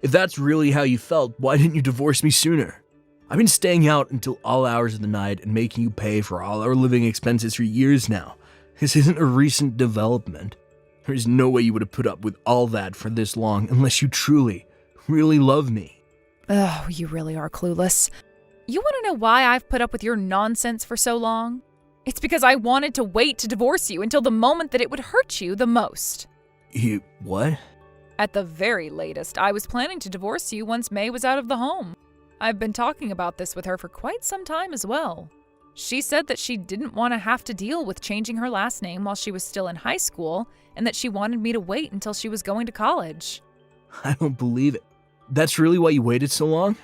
If that's really how you felt, why didn't you divorce me sooner? I've been staying out until all hours of the night and making you pay for all our living expenses for years now. This isn't a recent development. There's no way you would have put up with all that for this long unless you truly, really love me. Oh, you really are clueless. You want to know why I've put up with your nonsense for so long? It's because I wanted to wait to divorce you until the moment that it would hurt you the most. You, what? At the very latest, I was planning to divorce you once May was out of the home. I've been talking about this with her for quite some time as well. She said that she didn't want to have to deal with changing her last name while she was still in high school, and that she wanted me to wait until she was going to college. I don't believe it. That's really why you waited so long?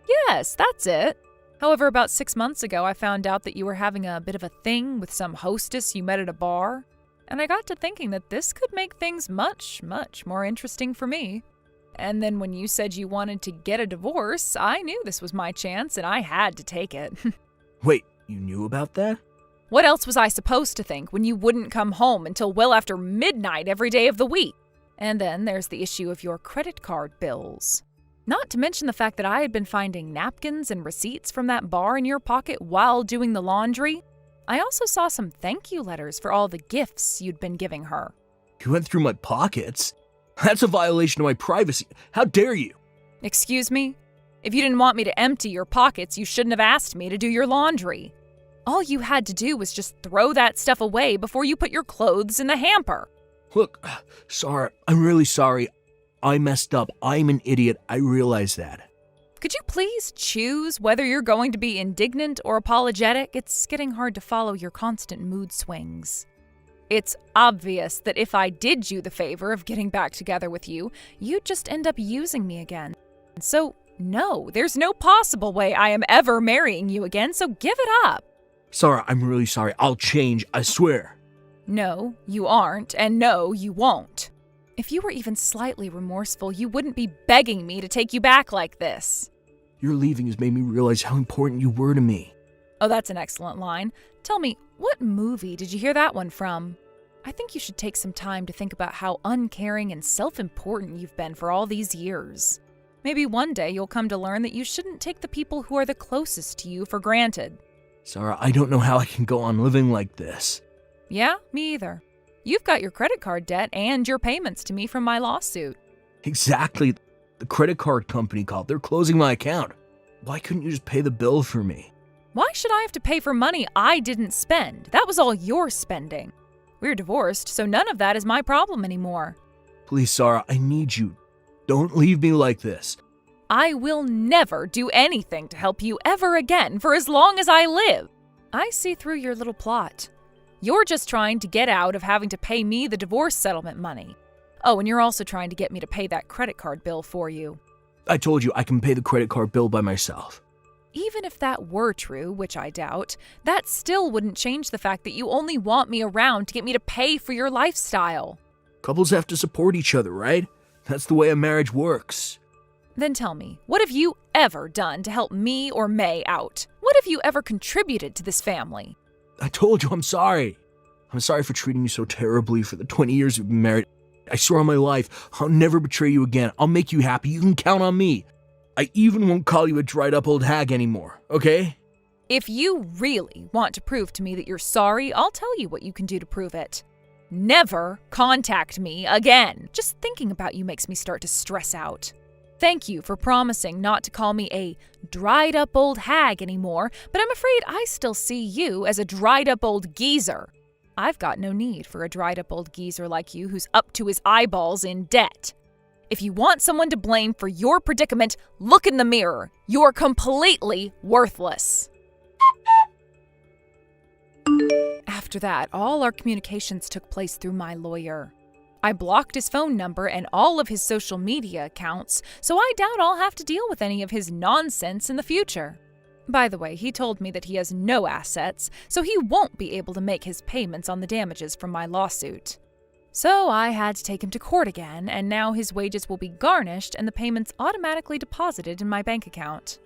Yes, that's it. However, about 6 months ago, I found out that you were having a bit of a thing with some hostess you met at a bar, and I got to thinking that this could make things much, much more interesting for me. And then when you said you wanted to get a divorce, I knew this was my chance and I had to take it. Wait, you knew about that? What else was I supposed to think when you wouldn't come home until well after midnight every day of the week? And then there's the issue of your credit card bills. Not to mention the fact that I had been finding napkins and receipts from that bar in your pocket while doing the laundry. I also saw some thank you letters for all the gifts you'd been giving her. You went through my pockets? That's a violation of my privacy. How dare you? Excuse me? If you didn't want me to empty your pockets, you shouldn't have asked me to do your laundry. All you had to do was just throw that stuff away before you put your clothes in the hamper. Look, Sara, I'm really sorry. I messed up. I'm an idiot. I realize that. Could you please choose whether you're going to be indignant or apologetic? It's getting hard to follow your constant mood swings. It's obvious that if I did you the favor of getting back together with you, you'd just end up using me again. So, no, there's no possible way I am ever marrying you again, so give it up. Sara, I'm really sorry. I'll change, I swear. No, you aren't, and no, you won't. If you were even slightly remorseful, you wouldn't be begging me to take you back like this. Your leaving has made me realize how important you were to me. Oh, that's an excellent line. Tell me, what movie did you hear that one from? I think you should take some time to think about how uncaring and self-important you've been for all these years. Maybe one day you'll come to learn that you shouldn't take the people who are the closest to you for granted. Sara, I don't know how I can go on living like this. Yeah, me either. You've got your credit card debt and your payments to me from my lawsuit. Exactly. The credit card company called. They're closing my account. Why couldn't you just pay the bill for me? Why should I have to pay for money I didn't spend? That was all your spending. We're divorced, so none of that is my problem anymore. Please, Sara, I need you. Don't leave me like this. I will never do anything to help you ever again for as long as I live. I see through your little plot. You're just trying to get out of having to pay me the divorce settlement money. Oh, and you're also trying to get me to pay that credit card bill for you. I told you I can pay the credit card bill by myself. Even if that were true, which I doubt, that still wouldn't change the fact that you only want me around to get me to pay for your lifestyle. Couples have to support each other, right? That's the way a marriage works. Then tell me, what have you ever done to help me or May out? What have you ever contributed to this family? I told you I'm sorry. I'm sorry for treating you so terribly for the 20 years we've been married. I swear on my life, I'll never betray you again. I'll make you happy. You can count on me. I even won't call you a dried-up old hag anymore, okay? If you really want to prove to me that you're sorry, I'll tell you what you can do to prove it. Never contact me again. Just thinking about you makes me start to stress out. Thank you for promising not to call me a dried-up old hag anymore, but I'm afraid I still see you as a dried-up old geezer. I've got no need for a dried-up old geezer like you who's up to his eyeballs in debt. If you want someone to blame for your predicament, look in the mirror. You're completely worthless. After that, all our communications took place through my lawyer. I blocked his phone number and all of his social media accounts, so I doubt I'll have to deal with any of his nonsense in the future. By the way, he told me that he has no assets, so he won't be able to make his payments on the damages from my lawsuit. So I had to take him to court again, and now his wages will be garnished and the payments automatically deposited in my bank account.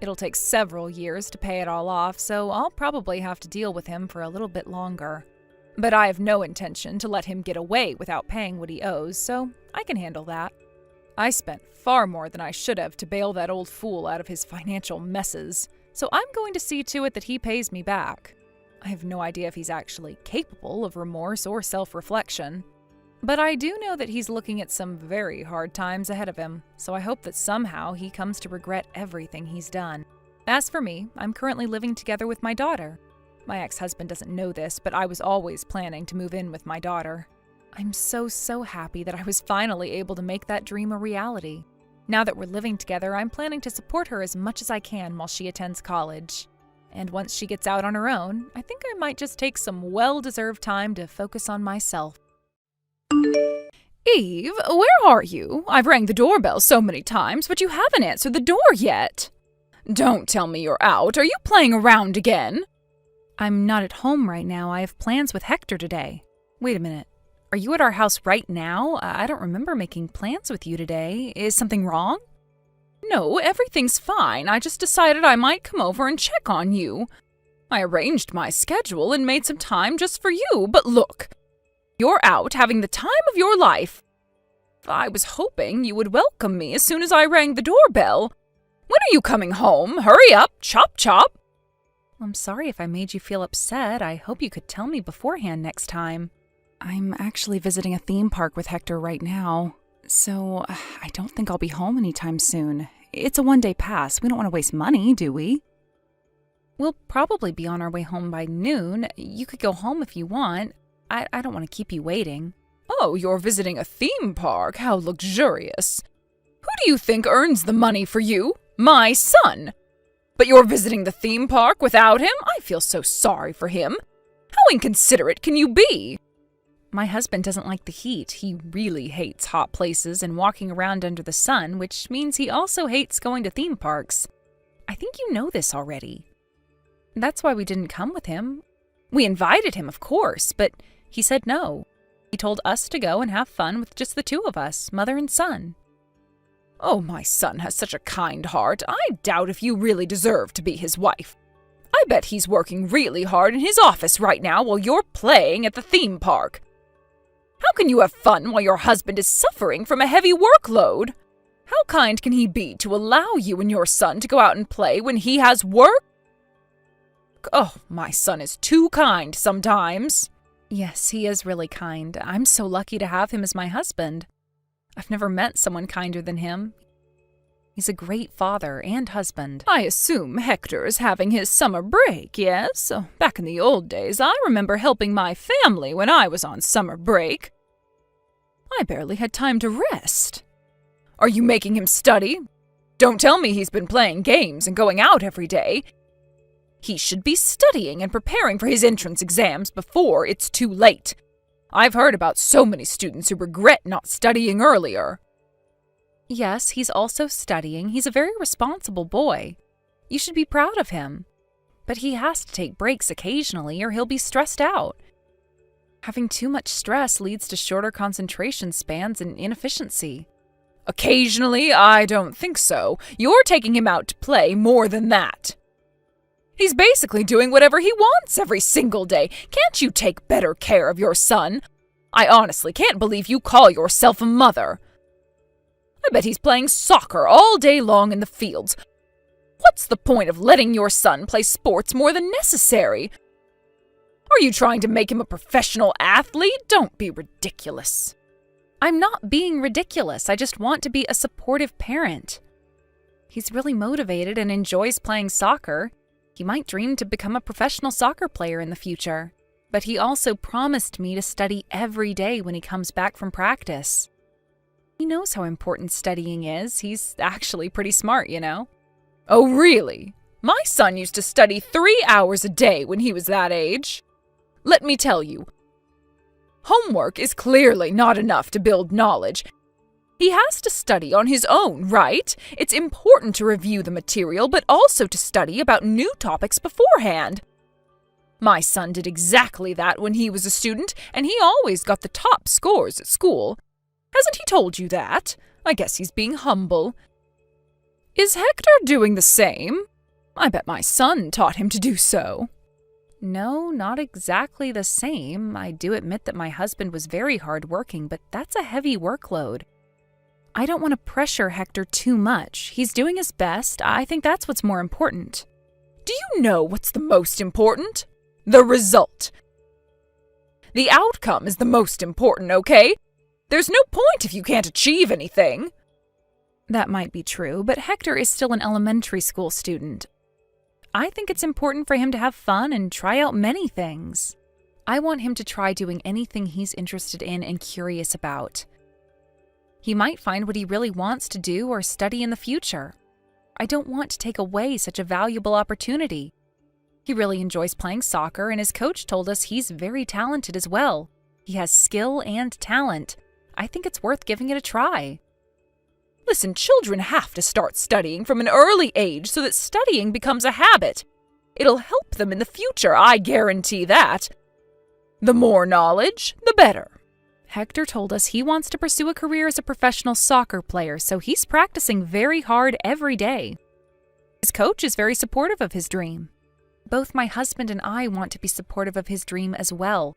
It'll take several years to pay it all off, so I'll probably have to deal with him for a little bit longer. But I have no intention to let him get away without paying what he owes, so I can handle that. I spent far more than I should have to bail that old fool out of his financial messes, so I'm going to see to it that he pays me back. I have no idea if he's actually capable of remorse or self-reflection. But I do know that he's looking at some very hard times ahead of him, so I hope that somehow he comes to regret everything he's done. As for me, I'm currently living together with my daughter. My ex-husband doesn't know this, but I was always planning to move in with my daughter. I'm so happy that I was finally able to make that dream a reality. Now that we're living together, I'm planning to support her as much as I can while she attends college. And once she gets out on her own, I think I might just take some well-deserved time to focus on myself. Eve, where are you? I've rang the doorbell so many times, but you haven't answered the door yet. Don't tell me you're out. Are you playing around again? I'm not at home right now. I have plans with Hector today. Wait a minute. Are you at our house right now? I don't remember making plans with you today. Is something wrong? No, everything's fine. I just decided I might come over and check on you. I arranged my schedule and made some time just for you, but look, you're out having the time of your life. I was hoping you would welcome me as soon as I rang the doorbell. When are you coming home? Hurry up, chop chop. I'm sorry if I made you feel upset. I hope you could tell me beforehand next time. I'm actually visiting a theme park with Hector right now, so I don't think I'll be home anytime soon. It's a one-day pass. We don't want to waste money, do we? We'll probably be on our way home by noon. You could go home if you want. I don't want to keep you waiting. Oh, you're visiting a theme park? How luxurious. Who do you think earns the money for you? My son. But you're visiting the theme park without him? I feel so sorry for him. How inconsiderate can you be? My husband doesn't like the heat. He really hates hot places and walking around under the sun, which means he also hates going to theme parks. I think you know this already. That's why we didn't come with him. We invited him, of course, but he said no. He told us to go and have fun with just the two of us, mother and son. Oh, my son has such a kind heart. I doubt if you really deserve to be his wife. I bet he's working really hard in his office right now while you're playing at the theme park. How can you have fun while your husband is suffering from a heavy workload? How kind can he be to allow you and your son to go out and play when he has work? Oh, my son is too kind sometimes. Yes, he is really kind. I'm so lucky to have him as my husband. I've never met someone kinder than him. He's a great father and husband. I assume Hector is having his summer break, yes? Back in the old days, I remember helping my family when I was on summer break. I barely had time to rest. Are you making him study? Don't tell me he's been playing games and going out every day. He should be studying and preparing for his entrance exams before it's too late. I've heard about so many students who regret not studying earlier. Yes, he's also studying. He's a very responsible boy. You should be proud of him. But he has to take breaks occasionally or he'll be stressed out. Having too much stress leads to shorter concentration spans and inefficiency. Occasionally, I don't think so. You're taking him out to play more than that. He's basically doing whatever he wants every single day. Can't you take better care of your son? I honestly can't believe you call yourself a mother. I bet he's playing soccer all day long in the fields. What's the point of letting your son play sports more than necessary? Are you trying to make him a professional athlete? Don't be ridiculous. I'm not being ridiculous. I just want to be a supportive parent. He's really motivated and enjoys playing soccer. He might dream to become a professional soccer player in the future. But he also promised me to study every day when he comes back from practice. He knows how important studying is. He's actually pretty smart, you know. Oh, really? My son used to study 3 hours a day when he was that age. Let me tell you, homework is clearly not enough to build knowledge. He has to study on his own, right? It's important to review the material, but also to study about new topics beforehand. My son did exactly that when he was a student, and he always got the top scores at school. Hasn't he told you that? I guess he's being humble. Is Hector doing the same? I bet my son taught him to do so. No, not exactly the same. I do admit that my husband was very hard-working, but that's a heavy workload. I don't want to pressure Hector too much. He's doing his best. I think that's what's more important. Do you know what's the most important? The result. The outcome is the most important, okay? There's no point if you can't achieve anything. That might be true, but Hector is still an elementary school student. I think it's important for him to have fun and try out many things. I want him to try doing anything he's interested in and curious about. He might find what he really wants to do or study in the future. I don't want to take away such a valuable opportunity. He really enjoys playing soccer, and his coach told us he's very talented as well. He has skill and talent. I think it's worth giving it a try. Listen, children have to start studying from an early age so that studying becomes a habit. It'll help them in the future, I guarantee that. The more knowledge, the better. Hector told us he wants to pursue a career as a professional soccer player, so he's practicing very hard every day. His coach is very supportive of his dream. Both my husband and I want to be supportive of his dream as well.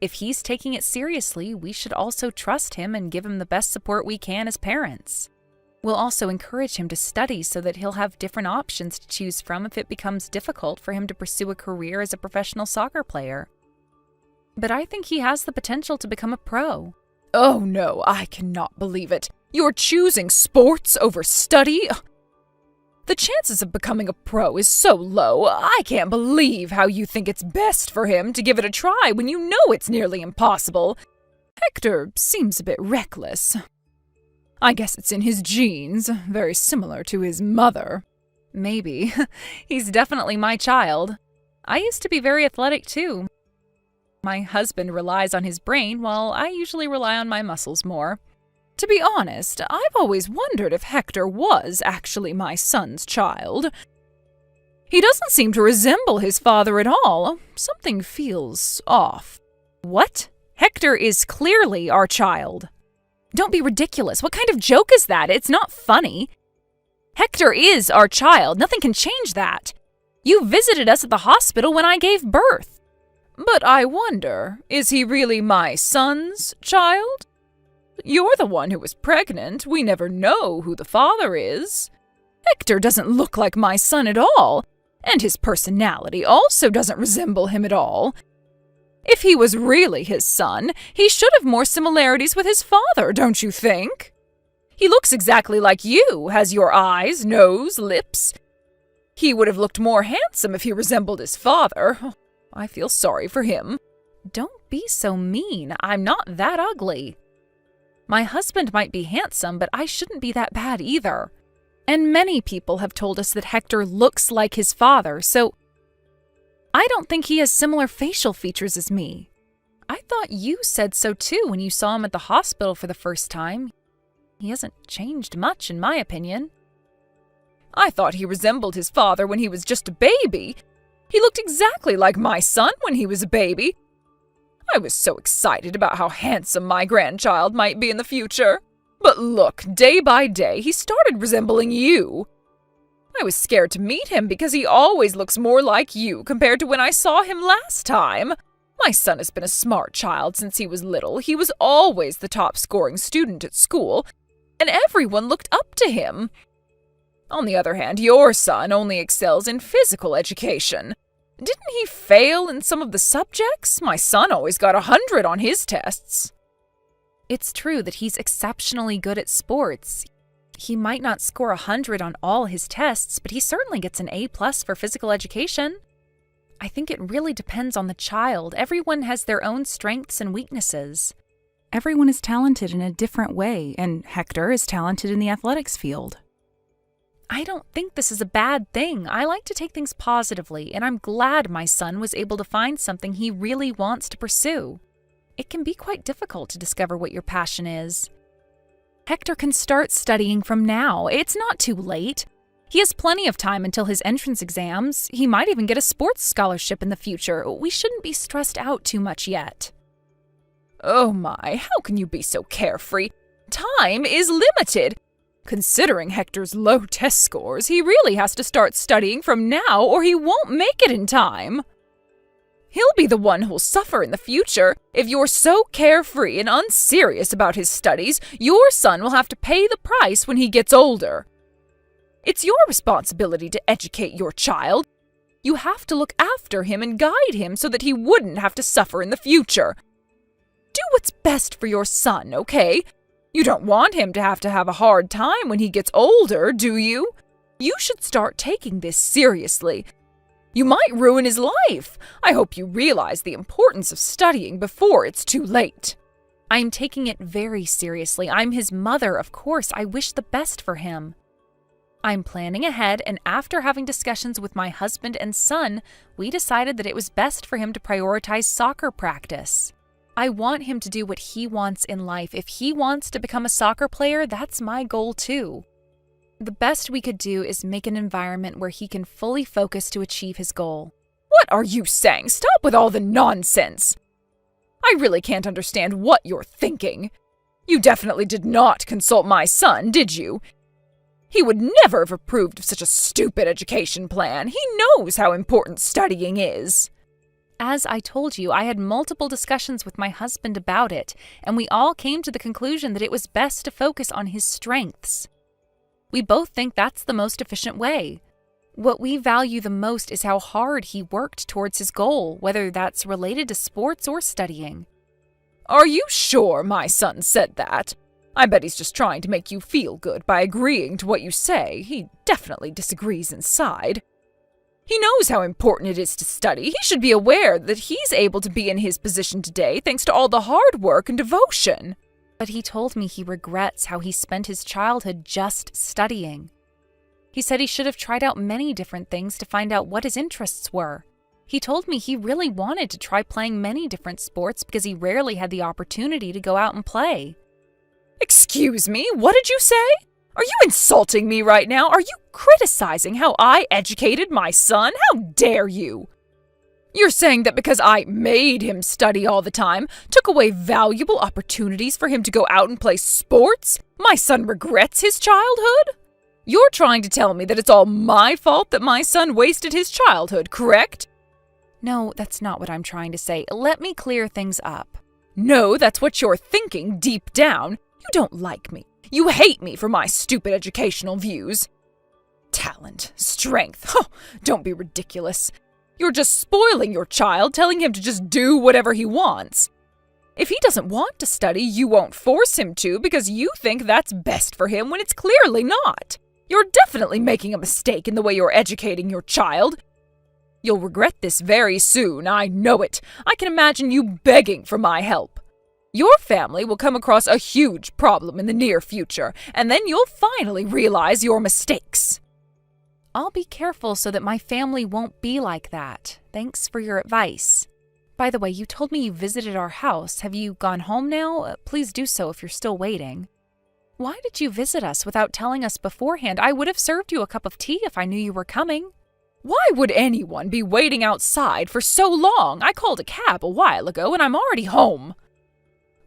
If he's taking it seriously, we should also trust him and give him the best support we can as parents. We'll also encourage him to study so that he'll have different options to choose from if it becomes difficult for him to pursue a career as a professional soccer player. But I think he has the potential to become a pro. Oh no, I cannot believe it. You're choosing sports over study? The chances of becoming a pro is so low. I can't believe how you think it's best for him to give it a try when you know it's nearly impossible. Hector seems a bit reckless. I guess it's in his genes, very similar to his mother. Maybe. He's definitely my child. I used to be very athletic too. My husband relies on his brain, while I usually rely on my muscles more. To be honest, I've always wondered if Hector was actually my son's child. He doesn't seem to resemble his father at all. Something feels off. What? Hector is clearly our child. Don't be ridiculous. What kind of joke is that? It's not funny. Hector is our child. Nothing can change that. You visited us at the hospital when I gave birth. But I wonder, is he really my son's child? You're the one who was pregnant. We never know who the father is. Hector doesn't look like my son at all, and his personality also doesn't resemble him at all. If he was really his son, he should have more similarities with his father, don't you think? He looks exactly like you, has your eyes, nose, lips. He would have looked more handsome if he resembled his father. I feel sorry for him. Don't be so mean. I'm not that ugly. My husband might be handsome, but I shouldn't be that bad either. And many people have told us that Hector looks like his father, so I don't think he has similar facial features as me. I thought you said so too when you saw him at the hospital for the first time. He hasn't changed much, in my opinion. I thought he resembled his father when he was just a baby. He looked exactly like my son when he was a baby. I was so excited about how handsome my grandchild might be in the future. But look, day by day, he started resembling you. I was scared to meet him because he always looks more like you compared to when I saw him last time. My son has been a smart child since he was little. He was always the top-scoring student at school, and everyone looked up to him. On the other hand, your son only excels in physical education. Didn't he fail in some of the subjects? My son always got 100 on his tests. It's true that he's exceptionally good at sports. He might not score 100 on all his tests, but he certainly gets an A+ for physical education. I think it really depends on the child. Everyone has their own strengths and weaknesses. Everyone is talented in a different way, and Hector is talented in the athletics field. I don't think this is a bad thing. I like to take things positively, and I'm glad my son was able to find something he really wants to pursue. It can be quite difficult to discover what your passion is. Hector can start studying from now. It's not too late. He has plenty of time until his entrance exams. He might even get a sports scholarship in the future. We shouldn't be stressed out too much yet. Oh my, how can you be so carefree? Time is limited. Considering Hector's low test scores, he really has to start studying from now or he won't make it in time. He'll be the one who'll suffer in the future. If you're so carefree and unserious about his studies, your son will have to pay the price when he gets older. It's your responsibility to educate your child. You have to look after him and guide him so that he wouldn't have to suffer in the future. Do what's best for your son, okay? You don't want him to have a hard time when he gets older, do you? You should start taking this seriously. You might ruin his life. I hope you realize the importance of studying before it's too late. I'm taking it very seriously. I'm his mother, of course. I wish the best for him. I'm planning ahead, and after having discussions with my husband and son, we decided that it was best for him to prioritize soccer practice. I want him to do what he wants in life. If he wants to become a soccer player, that's my goal too. The best we could do is make an environment where he can fully focus to achieve his goal. What are you saying? Stop with all the nonsense. I really can't understand what you're thinking. You definitely did not consult my son, did you? He would never have approved of such a stupid education plan. He knows how important studying is. As I told you, I had multiple discussions with my husband about it, and we all came to the conclusion that it was best to focus on his strengths. We both think that's the most efficient way. What we value the most is how hard he worked towards his goal, whether that's related to sports or studying. Are you sure my son said that? I bet he's just trying to make you feel good by agreeing to what you say. He definitely disagrees inside. He knows how important it is to study. He should be aware that he's able to be in his position today thanks to all the hard work and devotion. But he told me he regrets how he spent his childhood just studying. He said he should have tried out many different things to find out what his interests were. He told me he really wanted to try playing many different sports because he rarely had the opportunity to go out and play. Excuse me, what did you say? Are you insulting me right now? Are you criticizing how I educated my son? How dare you? You're saying that because I made him study all the time, took away valuable opportunities for him to go out and play sports, my son regrets his childhood? You're trying to tell me that it's all my fault that my son wasted his childhood, correct? No, that's not what I'm trying to say. Let me clear things up. No, that's what you're thinking deep down. You don't like me. You hate me for my stupid educational views. Talent, strength, don't be ridiculous. You're just spoiling your child, telling him to just do whatever he wants. If he doesn't want to study, you won't force him to because you think that's best for him when it's clearly not. You're definitely making a mistake in the way you're educating your child. You'll regret this very soon, I know it. I can imagine you begging for my help. Your family will come across a huge problem in the near future, and then you'll finally realize your mistakes. I'll be careful so that my family won't be like that. Thanks for your advice. By the way, you told me you visited our house. Have you gone home now? Please do so if you're still waiting. Why did you visit us without telling us beforehand? I would have served you a cup of tea if I knew you were coming. Why would anyone be waiting outside for so long? I called a cab a while ago and I'm already home.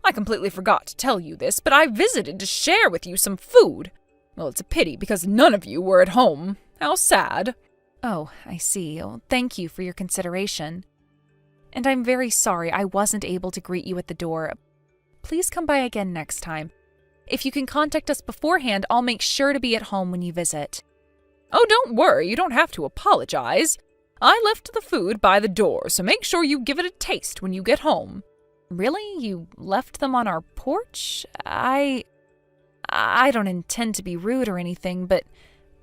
I completely forgot to tell you this, but I visited to share with you some food. Well, it's a pity because none of you were at home. How sad. Oh, I see. Oh, thank you for your consideration. And I'm very sorry I wasn't able to greet you at the door. Please come by again next time. If you can contact us beforehand, I'll make sure to be at home when you visit. Oh, don't worry. You don't have to apologize. I left the food by the door, so make sure you give it a taste when you get home. Really? You left them on our porch? I don't intend to be rude or anything, but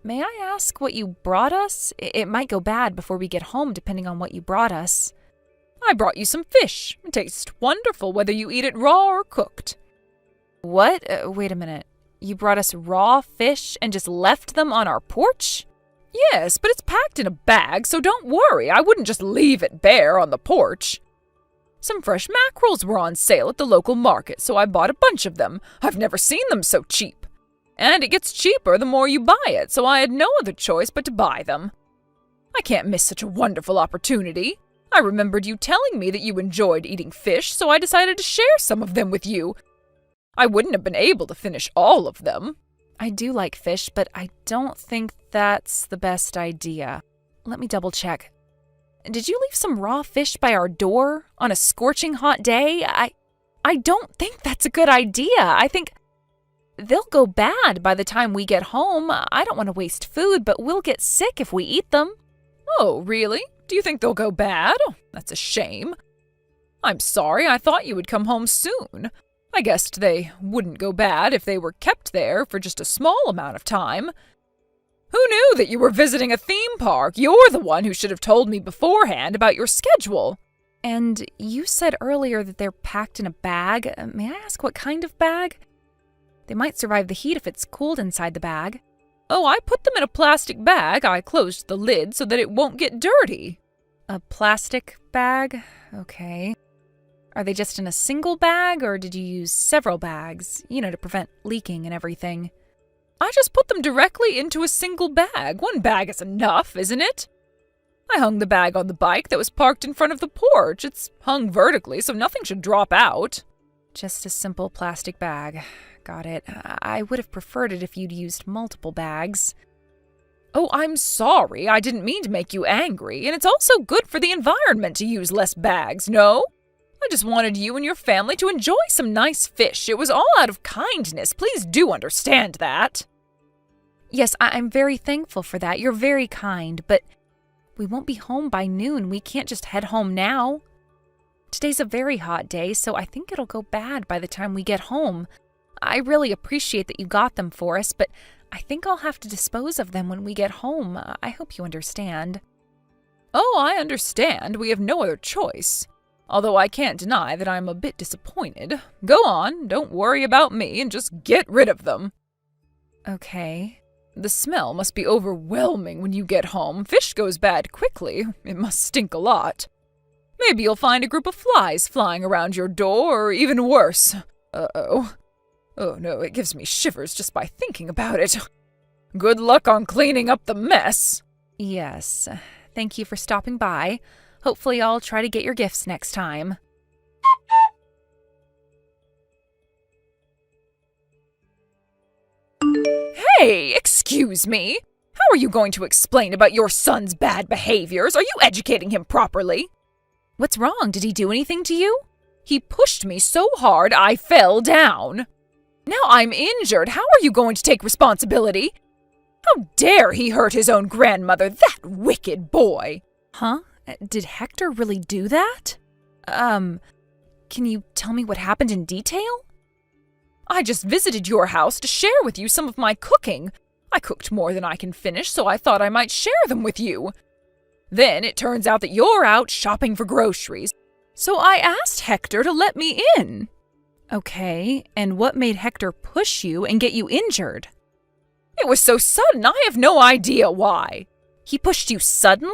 may I ask what you brought us? It might go bad before we get home, depending on what you brought us. I brought you some fish. It tastes wonderful whether you eat it raw or cooked. What? Wait a minute. You brought us raw fish and just left them on our porch? Yes, but it's packed in a bag, so don't worry. I wouldn't just leave it bare on the porch. Some fresh mackerels were on sale at the local market, so I bought a bunch of them. I've never seen them so cheap. And it gets cheaper the more you buy it, so I had no other choice but to buy them. I can't miss such a wonderful opportunity. I remembered you telling me that you enjoyed eating fish, so I decided to share some of them with you. I wouldn't have been able to finish all of them. I do like fish, but I don't think that's the best idea. Let me double check. Did you leave some raw fish by our door on a scorching hot day? I don't think that's a good idea. I think they'll go bad by the time we get home. I don't want to waste food, but we'll get sick if we eat them. Oh, really? Do you think they'll go bad? Oh, that's a shame. I'm sorry, I thought you would come home soon. I guessed they wouldn't go bad if they were kept there for just a small amount of time. Who knew that you were visiting a theme park? You're the one who should have told me beforehand about your schedule. And you said earlier that they're packed in a bag. May I ask what kind of bag? They might survive the heat if it's cooled inside the bag. Oh, I put them in a plastic bag. I closed the lid so that it won't get dirty. A plastic bag? Okay. Are they just in a single bag, or did you use several bags, to prevent leaking and everything? I just put them directly into a single bag. One bag is enough, isn't it? I hung the bag on the bike that was parked in front of the porch. It's hung vertically, so nothing should drop out. Just a simple plastic bag. Got it. I would have preferred it if you'd used multiple bags. Oh, I'm sorry. I didn't mean to make you angry, and it's also good for the environment to use less bags, no? I just wanted you and your family to enjoy some nice fish. It was all out of kindness. Please do understand that. Yes, I'm very thankful for that. You're very kind, but we won't be home by noon. We can't just head home now. Today's a very hot day, so I think it'll go bad by the time we get home. I really appreciate that you got them for us, but I think I'll have to dispose of them when we get home. I hope you understand. Oh, I understand. We have no other choice. Although I can't deny that I'm a bit disappointed. Go on, don't worry about me, and just get rid of them. Okay. The smell must be overwhelming when you get home. Fish goes bad quickly. It must stink a lot. Maybe you'll find a group of flies flying around your door, or even worse. Uh-oh. Oh no, it gives me shivers just by thinking about it. Good luck on cleaning up the mess. Yes. Thank you for stopping by. Hopefully I'll try to get your gifts next time. Hey, excuse me. How are you going to explain about your son's bad behaviors? Are you educating him properly? What's wrong? Did he do anything to you? He pushed me so hard I fell down. Now I'm injured. How are you going to take responsibility? How dare he hurt his own grandmother, that wicked boy? Huh? Did Hector really do that? Can you tell me what happened in detail? I just visited your house to share with you some of my cooking. I cooked more than I can finish, so I thought I might share them with you. Then it turns out that you're out shopping for groceries, so I asked Hector to let me in. Okay, and what made Hector push you and get you injured? It was so sudden, I have no idea why. He pushed you suddenly?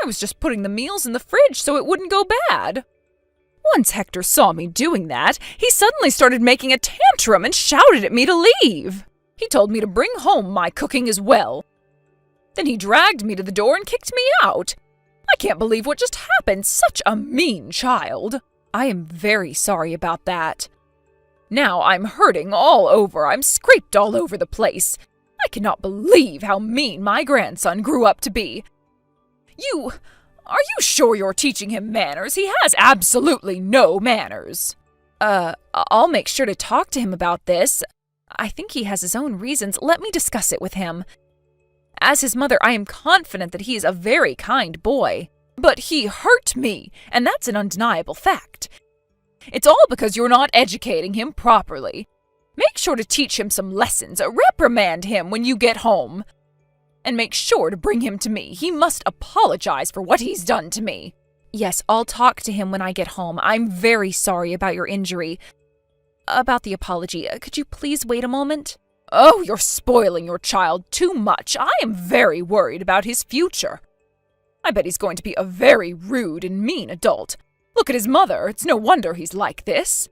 I was just putting the meals in the fridge so it wouldn't go bad. Once Hector saw me doing that, he suddenly started making a tantrum and shouted at me to leave. He told me to bring home my cooking as well. Then he dragged me to the door and kicked me out. I can't believe what just happened. Such a mean child. I am very sorry about that. Now I'm hurting all over. I'm scraped all over the place. I cannot believe how mean my grandson grew up to be. Are you sure you're teaching him manners? He has absolutely no manners. I'll make sure to talk to him about this. I think he has his own reasons. Let me discuss it with him. As his mother, I am confident that he is a very kind boy. But he hurt me, and that's an undeniable fact. It's all because you're not educating him properly. Make sure to teach him some lessons. Reprimand him when you get home. And make sure to bring him to me. He must apologize for what he's done to me. Yes, I'll talk to him when I get home. I'm very sorry about your injury. About the apology, could you please wait a moment? Oh, you're spoiling your child too much. I am very worried about his future. I bet he's going to be a very rude and mean adult. Look at his mother. It's no wonder he's like this.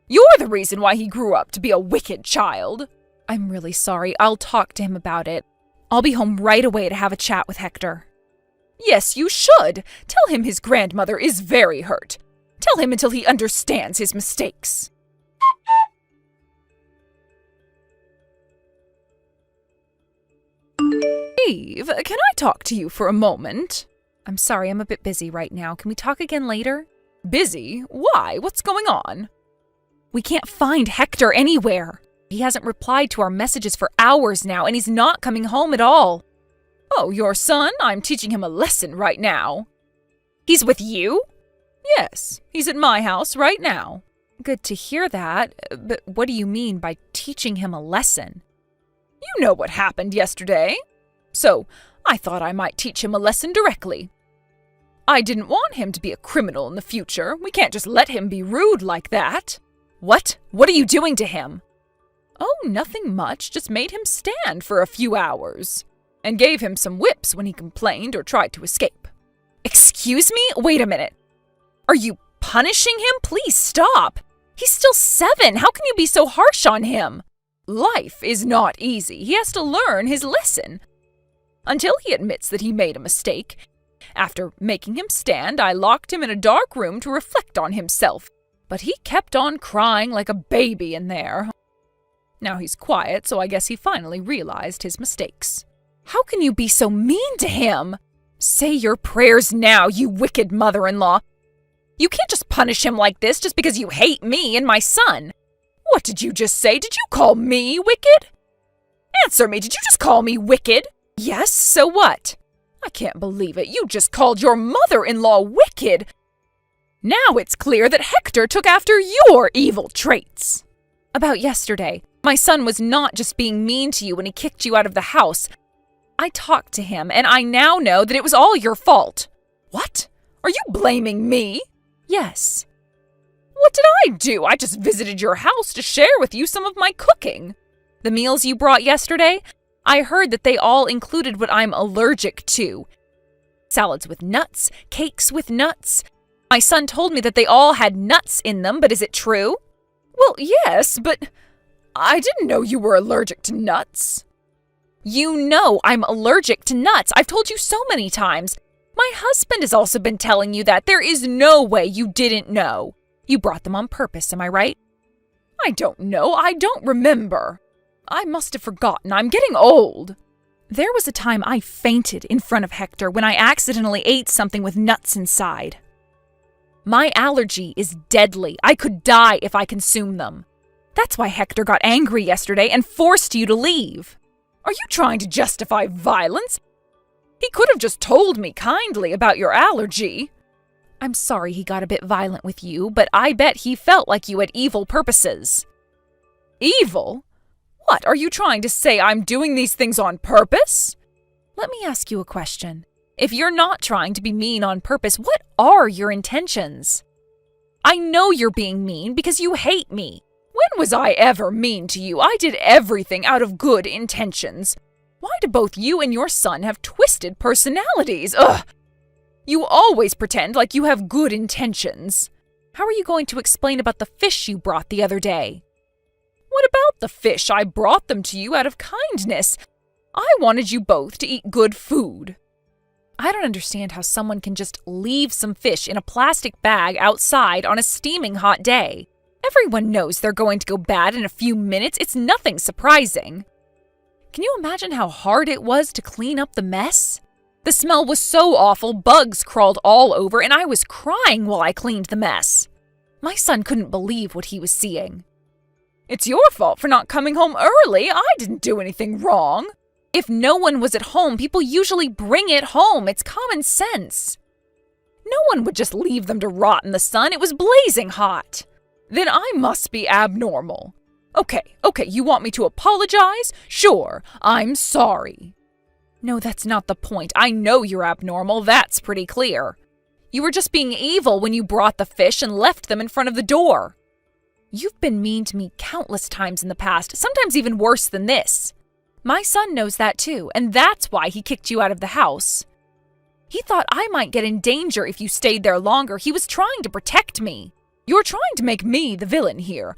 You're the reason why he grew up to be a wicked child. I'm really sorry. I'll talk to him about it. I'll be home right away to have a chat with Hector. Yes, you should. Tell him his grandmother is very hurt. Tell him until he understands his mistakes. Eve, can I talk to you for a moment? I'm sorry, I'm a bit busy right now. Can we talk again later? Busy? Why? What's going on? We can't find Hector anywhere. He hasn't replied to our messages for hours now, and he's not coming home at all. Oh, your son? I'm teaching him a lesson right now. He's with you? Yes, he's at my house right now. Good to hear that, but what do you mean by teaching him a lesson? You know what happened yesterday. So, I thought I might teach him a lesson directly. I didn't want him to be a criminal in the future. We can't just let him be rude like that. What? What are you doing to him? Oh, nothing much. Just made him stand for a few hours. And gave him some whips when he complained or tried to escape. Excuse me? Wait a minute. Are you punishing him? Please stop. He's still 7. How can you be so harsh on him? Life is not easy. He has to learn his lesson. Until he admits that he made a mistake. After making him stand, I locked him in a dark room to reflect on himself. But he kept on crying like a baby in there. Now he's quiet, so I guess he finally realized his mistakes. How can you be so mean to him? Say your prayers now, you wicked mother-in-law. You can't just punish him like this just because you hate me and my son. What did you just say? Did you call me wicked? Answer me, did you just call me wicked? Yes, so what? I can't believe it. You just called your mother-in-law wicked. Now it's clear that Hector took after your evil traits. About yesterday, my son was not just being mean to you when he kicked you out of the house. I talked to him, and I now know that it was all your fault. What? Are you blaming me? Yes. What did I do? I just visited your house to share with you some of my cooking. The meals you brought yesterday, I heard that they all included what I'm allergic to. Salads with nuts, cakes with nuts. My son told me that they all had nuts in them, but is it true? Well, yes, but I didn't know you were allergic to nuts. You know I'm allergic to nuts. I've told you so many times. My husband has also been telling you that. There is no way you didn't know. You brought them on purpose, am I right? I don't know. I don't remember. I must have forgotten. I'm getting old. There was a time I fainted in front of Hector when I accidentally ate something with nuts inside. My allergy is deadly. I could die if I consumed them. That's why Hector got angry yesterday and forced you to leave. Are you trying to justify violence? He could have just told me kindly about your allergy. I'm sorry he got a bit violent with you, but I bet he felt like you had evil purposes. Evil? What, are you trying to say I'm doing these things on purpose? Let me ask you a question. If you're not trying to be mean on purpose, what are your intentions? I know you're being mean because you hate me. When was I ever mean to you? I did everything out of good intentions. Why do both you and your son have twisted personalities? Ugh! You always pretend like you have good intentions. How are you going to explain about the fish you brought the other day? What about the fish? I brought them to you out of kindness. I wanted you both to eat good food. I don't understand how someone can just leave some fish in a plastic bag outside on a steaming hot day. Everyone knows they're going to go bad in a few minutes. It's nothing surprising. Can you imagine how hard it was to clean up the mess? The smell was so awful, bugs crawled all over, and I was crying while I cleaned the mess. My son couldn't believe what he was seeing. It's your fault for not coming home early. I didn't do anything wrong. If no one was at home, people usually bring it home. It's common sense. No one would just leave them to rot in the sun. It was blazing hot. Then I must be abnormal. Okay, you want me to apologize? Sure, I'm sorry. No, that's not the point. I know you're abnormal. That's pretty clear. You were just being evil when you brought the fish and left them in front of the door. You've been mean to me countless times in the past, sometimes even worse than this. My son knows that too, and that's why he kicked you out of the house. He thought I might get in danger if you stayed there longer. He was trying to protect me. You're trying to make me the villain here.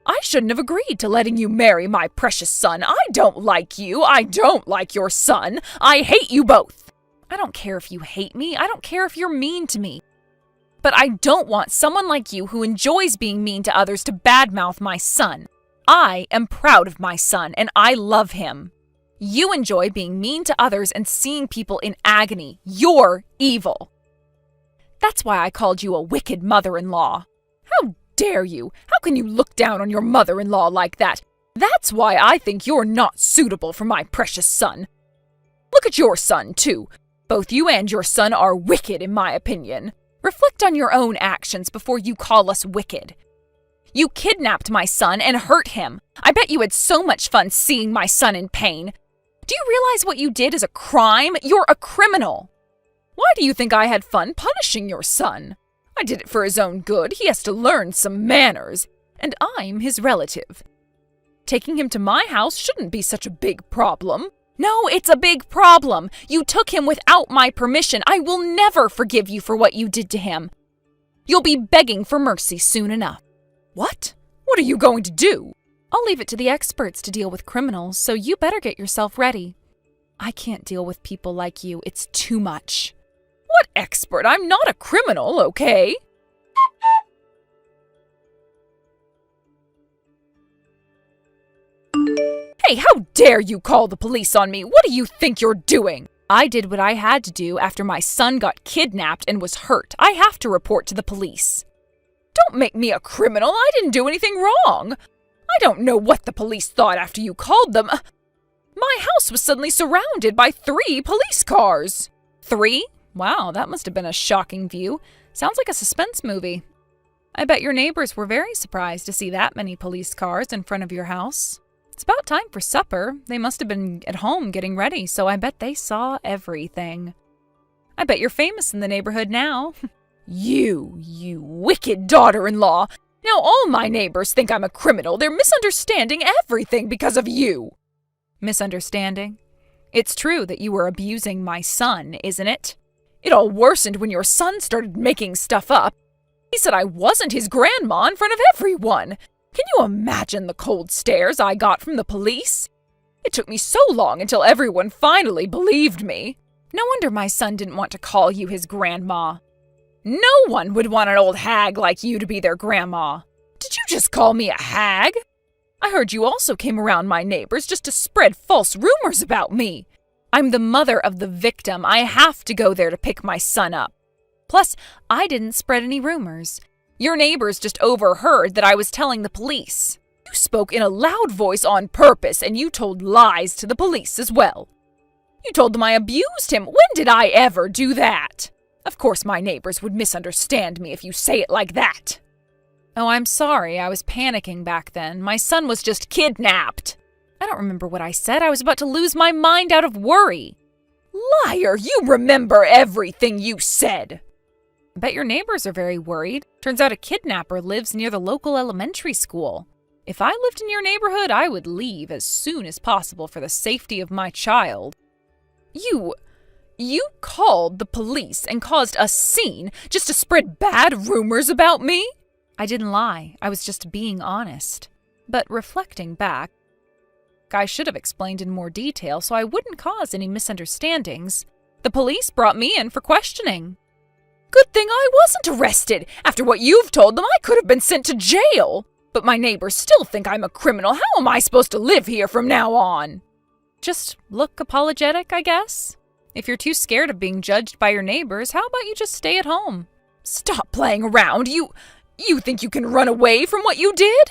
I shouldn't have agreed to letting you marry my precious son. I don't like you. I don't like your son. I hate you both. I don't care if you hate me. I don't care if you're mean to me. But I don't want someone like you who enjoys being mean to others to badmouth my son. I am proud of my son, and I love him. You enjoy being mean to others and seeing people in agony. You're evil. That's why I called you a wicked mother-in-law. How dare you? How can you look down on your mother-in-law like that? That's why I think you're not suitable for my precious son. Look at your son, too. Both you and your son are wicked, in my opinion. Reflect on your own actions before you call us wicked. You kidnapped my son and hurt him. I bet you had so much fun seeing my son in pain. Do you realize what you did is a crime? You're a criminal. Why do you think I had fun punishing your son? I did it for his own good. He has to learn some manners, and I'm his relative. Taking him to my house shouldn't be such a big problem. No, it's a big problem. You took him without my permission. I will never forgive you for what you did to him. You'll be begging for mercy soon enough. What? What are you going to do? I'll leave it to the experts to deal with criminals, so you better get yourself ready. I can't deal with people like you. It's too much. What expert? I'm not a criminal, okay? Hey, how dare you call the police on me? What do you think you're doing? I did what I had to do after my son got kidnapped and was hurt. I have to report to the police. Don't make me a criminal. I didn't do anything wrong. I don't know what the police thought after you called them. My house was suddenly surrounded by 3 police cars. 3? Wow, that must have been a shocking view. Sounds like a suspense movie. I bet your neighbors were very surprised to see that many police cars in front of your house. It's about time for supper. They must have been at home getting ready, so I bet they saw everything. I bet you're famous in the neighborhood now. You wicked daughter-in-law. Now all my neighbors think I'm a criminal. They're misunderstanding everything because of you. Misunderstanding? It's true that you were abusing my son, isn't it? It all worsened when your son started making stuff up. He said I wasn't his grandma in front of everyone. Can you imagine the cold stares I got from the police? It took me so long until everyone finally believed me. No wonder my son didn't want to call you his grandma. No one would want an old hag like you to be their grandma. Did you just call me a hag? I heard you also came around my neighbors just to spread false rumors about me. I'm the mother of the victim. I have to go there to pick my son up. Plus, I didn't spread any rumors. Your neighbors just overheard that I was telling the police. You spoke in a loud voice on purpose, and you told lies to the police as well. You told them I abused him. When did I ever do that? Of course my neighbors would misunderstand me if you say it like that. Oh, I'm sorry. I was panicking back then. My son was just kidnapped. I don't remember what I said. I was about to lose my mind out of worry. Liar! You remember everything you said. I bet your neighbors are very worried. Turns out a kidnapper lives near the local elementary school. If I lived in your neighborhood, I would leave as soon as possible for the safety of my child. You called the police and caused a scene just to spread bad rumors about me? I didn't lie. I was just being honest. But reflecting back, I should have explained in more detail so I wouldn't cause any misunderstandings. The police brought me in for questioning. Good thing I wasn't arrested. After what you've told them, I could have been sent to jail. But my neighbors still think I'm a criminal. How am I supposed to live here from now on? Just look apologetic, I guess. If you're too scared of being judged by your neighbors, how about you just stay at home? Stop playing around. You think you can run away from what you did?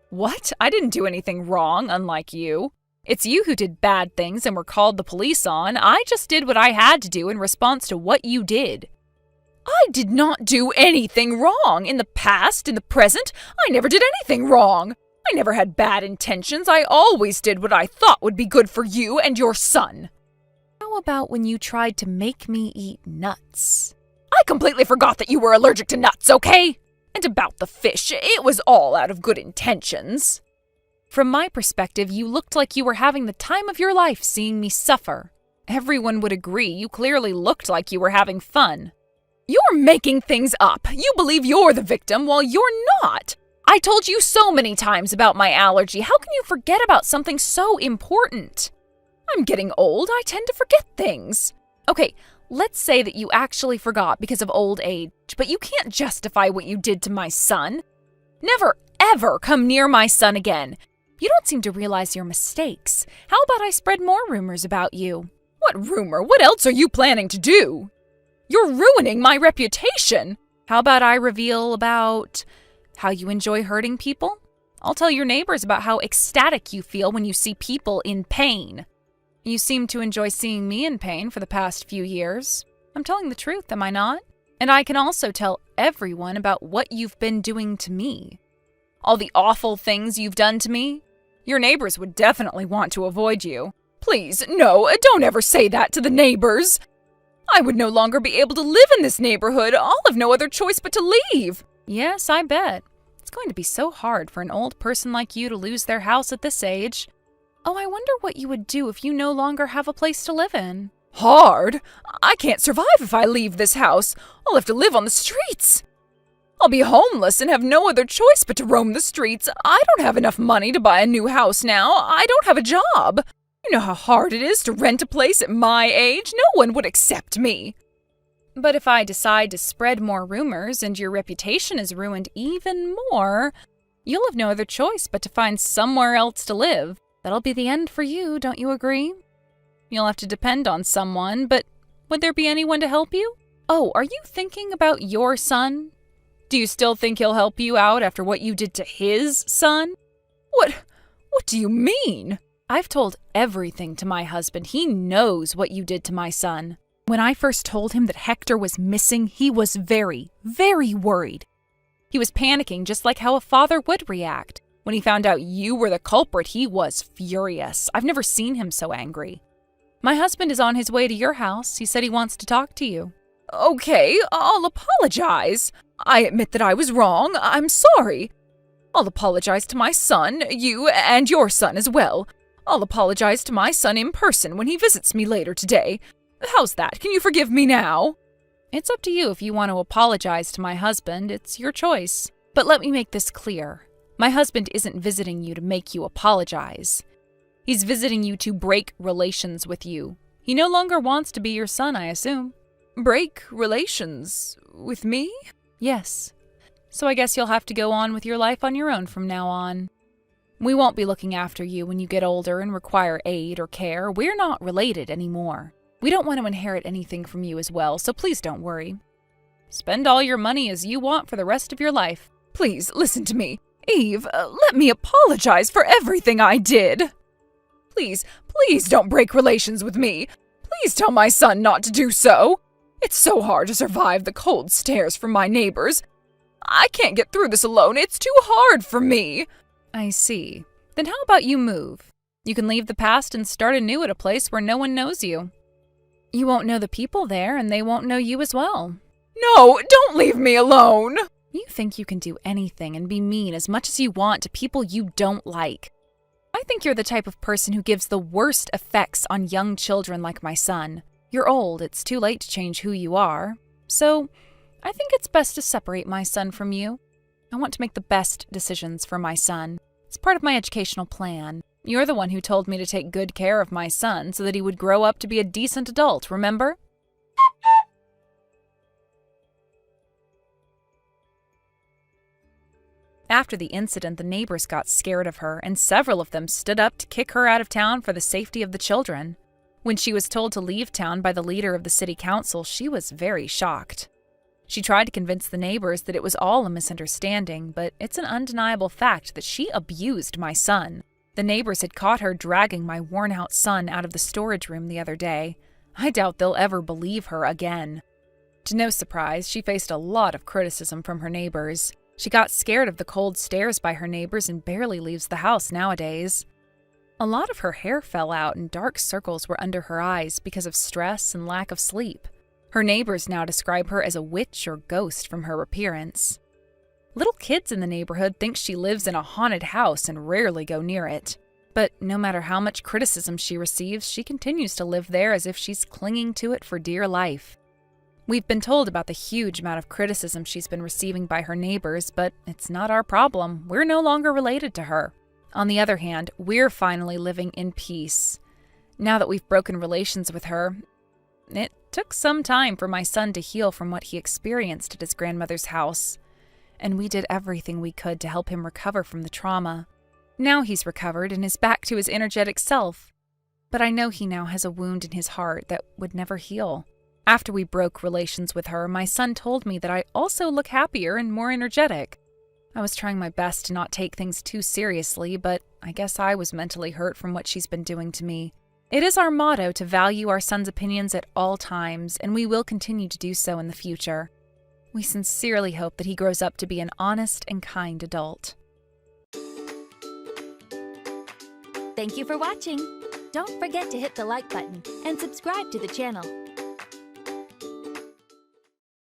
What? I didn't do anything wrong, unlike you. It's you who did bad things and were called the police on. I just did what I had to do in response to what you did. I did not do anything wrong. In the past, in the present, I never did anything wrong. I never had bad intentions. I always did what I thought would be good for you and your son. How about when you tried to make me eat nuts? I completely forgot that you were allergic to nuts, okay? And about the fish, it was all out of good intentions. From my perspective, you looked like you were having the time of your life seeing me suffer. Everyone would agree you clearly looked like you were having fun. You're making things up. You believe you're the victim while you're not. I told you so many times about my allergy. How can you forget about something so important? I'm getting old. I tend to forget things. Okay, let's say that you actually forgot because of old age, but you can't justify what you did to my son. Never, ever come near my son again. You don't seem to realize your mistakes. How about I spread more rumors about you? What rumor? What else are you planning to do? You're ruining my reputation. How about I reveal about how you enjoy hurting people? I'll tell your neighbors about how ecstatic you feel when you see people in pain. You seem to enjoy seeing me in pain for the past few years. I'm telling the truth, am I not? And I can also tell everyone about what you've been doing to me. All the awful things you've done to me. Your neighbors would definitely want to avoid you. Please, no, don't ever say that to the neighbors. I would no longer be able to live in this neighborhood. I'll have no other choice but to leave. Yes, I bet. It's going to be so hard for an old person like you to lose their house at this age. Oh, I wonder what you would do if you no longer have a place to live in. Hard? I can't survive if I leave this house. I'll have to live on the streets. I'll be homeless and have no other choice but to roam the streets. I don't have enough money to buy a new house now. I don't have a job. You know how hard it is to rent a place at my age? No one would accept me. But if I decide to spread more rumors and your reputation is ruined even more, you'll have no other choice but to find somewhere else to live. That'll be the end for you, don't you agree? You'll have to depend on someone, but would there be anyone to help you? Oh, are you thinking about your son? Do you still think he'll help you out after what you did to his son? What do you mean? I've told everything to my husband. He knows what you did to my son. When I first told him that Hector was missing, he was very, very worried. He was panicking just like how a father would react. When he found out you were the culprit, he was furious. I've never seen him so angry. My husband is on his way to your house. He said he wants to talk to you. Okay, I'll apologize. I admit that I was wrong. I'm sorry. I'll apologize to my son, you, and your son as well. I'll apologize to my son in person when he visits me later today. How's that? Can you forgive me now? It's up to you if you want to apologize to my husband. It's your choice. But let me make this clear. My husband isn't visiting you to make you apologize. He's visiting you to break relations with you. He no longer wants to be your son, I assume. Break relations with me? Yes. So I guess you'll have to go on with your life on your own from now on. We won't be looking after you when you get older and require aid or care. We're not related anymore. We don't want to inherit anything from you as well, so please don't worry. Spend all your money as you want for the rest of your life. Please, listen to me. Eve, let me apologize for everything I did. Please don't break relations with me. Please tell my son not to do so. It's so hard to survive the cold stares from my neighbors. I can't get through this alone. It's too hard for me. I see. Then how about you move? You can leave the past and start anew at a place where no one knows you. You won't know the people there, and they won't know you as well. No, don't leave me alone. You think you can do anything and be mean as much as you want to people you don't like. I think you're the type of person who gives the worst effects on young children like my son. You're old, it's too late to change who you are. So, I think it's best to separate my son from you. I want to make the best decisions for my son. It's part of my educational plan. You're the one who told me to take good care of my son so that he would grow up to be a decent adult, remember? After the incident, the neighbors got scared of her, and several of them stood up to kick her out of town for the safety of the children. When she was told to leave town by the leader of the city council, she was very shocked. She tried to convince the neighbors that it was all a misunderstanding, but it's an undeniable fact that she abused my son. The neighbors had caught her dragging my worn-out son out of the storage room the other day. I doubt they'll ever believe her again. To no surprise, she faced a lot of criticism from her neighbors. She got scared of the cold stares by her neighbors and barely leaves the house nowadays. A lot of her hair fell out and dark circles were under her eyes because of stress and lack of sleep. Her neighbors now describe her as a witch or ghost from her appearance. Little kids in the neighborhood think she lives in a haunted house and rarely go near it. But no matter how much criticism she receives, she continues to live there as if she's clinging to it for dear life. We've been told about the huge amount of criticism she's been receiving by her neighbors, but it's not our problem. We're no longer related to her. On the other hand, we're finally living in peace. Now that we've broken relations with her, it took some time for my son to heal from what he experienced at his grandmother's house, and we did everything we could to help him recover from the trauma. Now he's recovered and is back to his energetic self, but I know he now has a wound in his heart that would never heal. After we broke relations with her, my son told me that I also look happier and more energetic. I was trying my best to not take things too seriously, but I guess I was mentally hurt from what she's been doing to me. It is our motto to value our son's opinions at all times, and we will continue to do so in the future. We sincerely hope that he grows up to be an honest and kind adult. Thank you for watching. Don't forget to hit the like button and subscribe to the channel.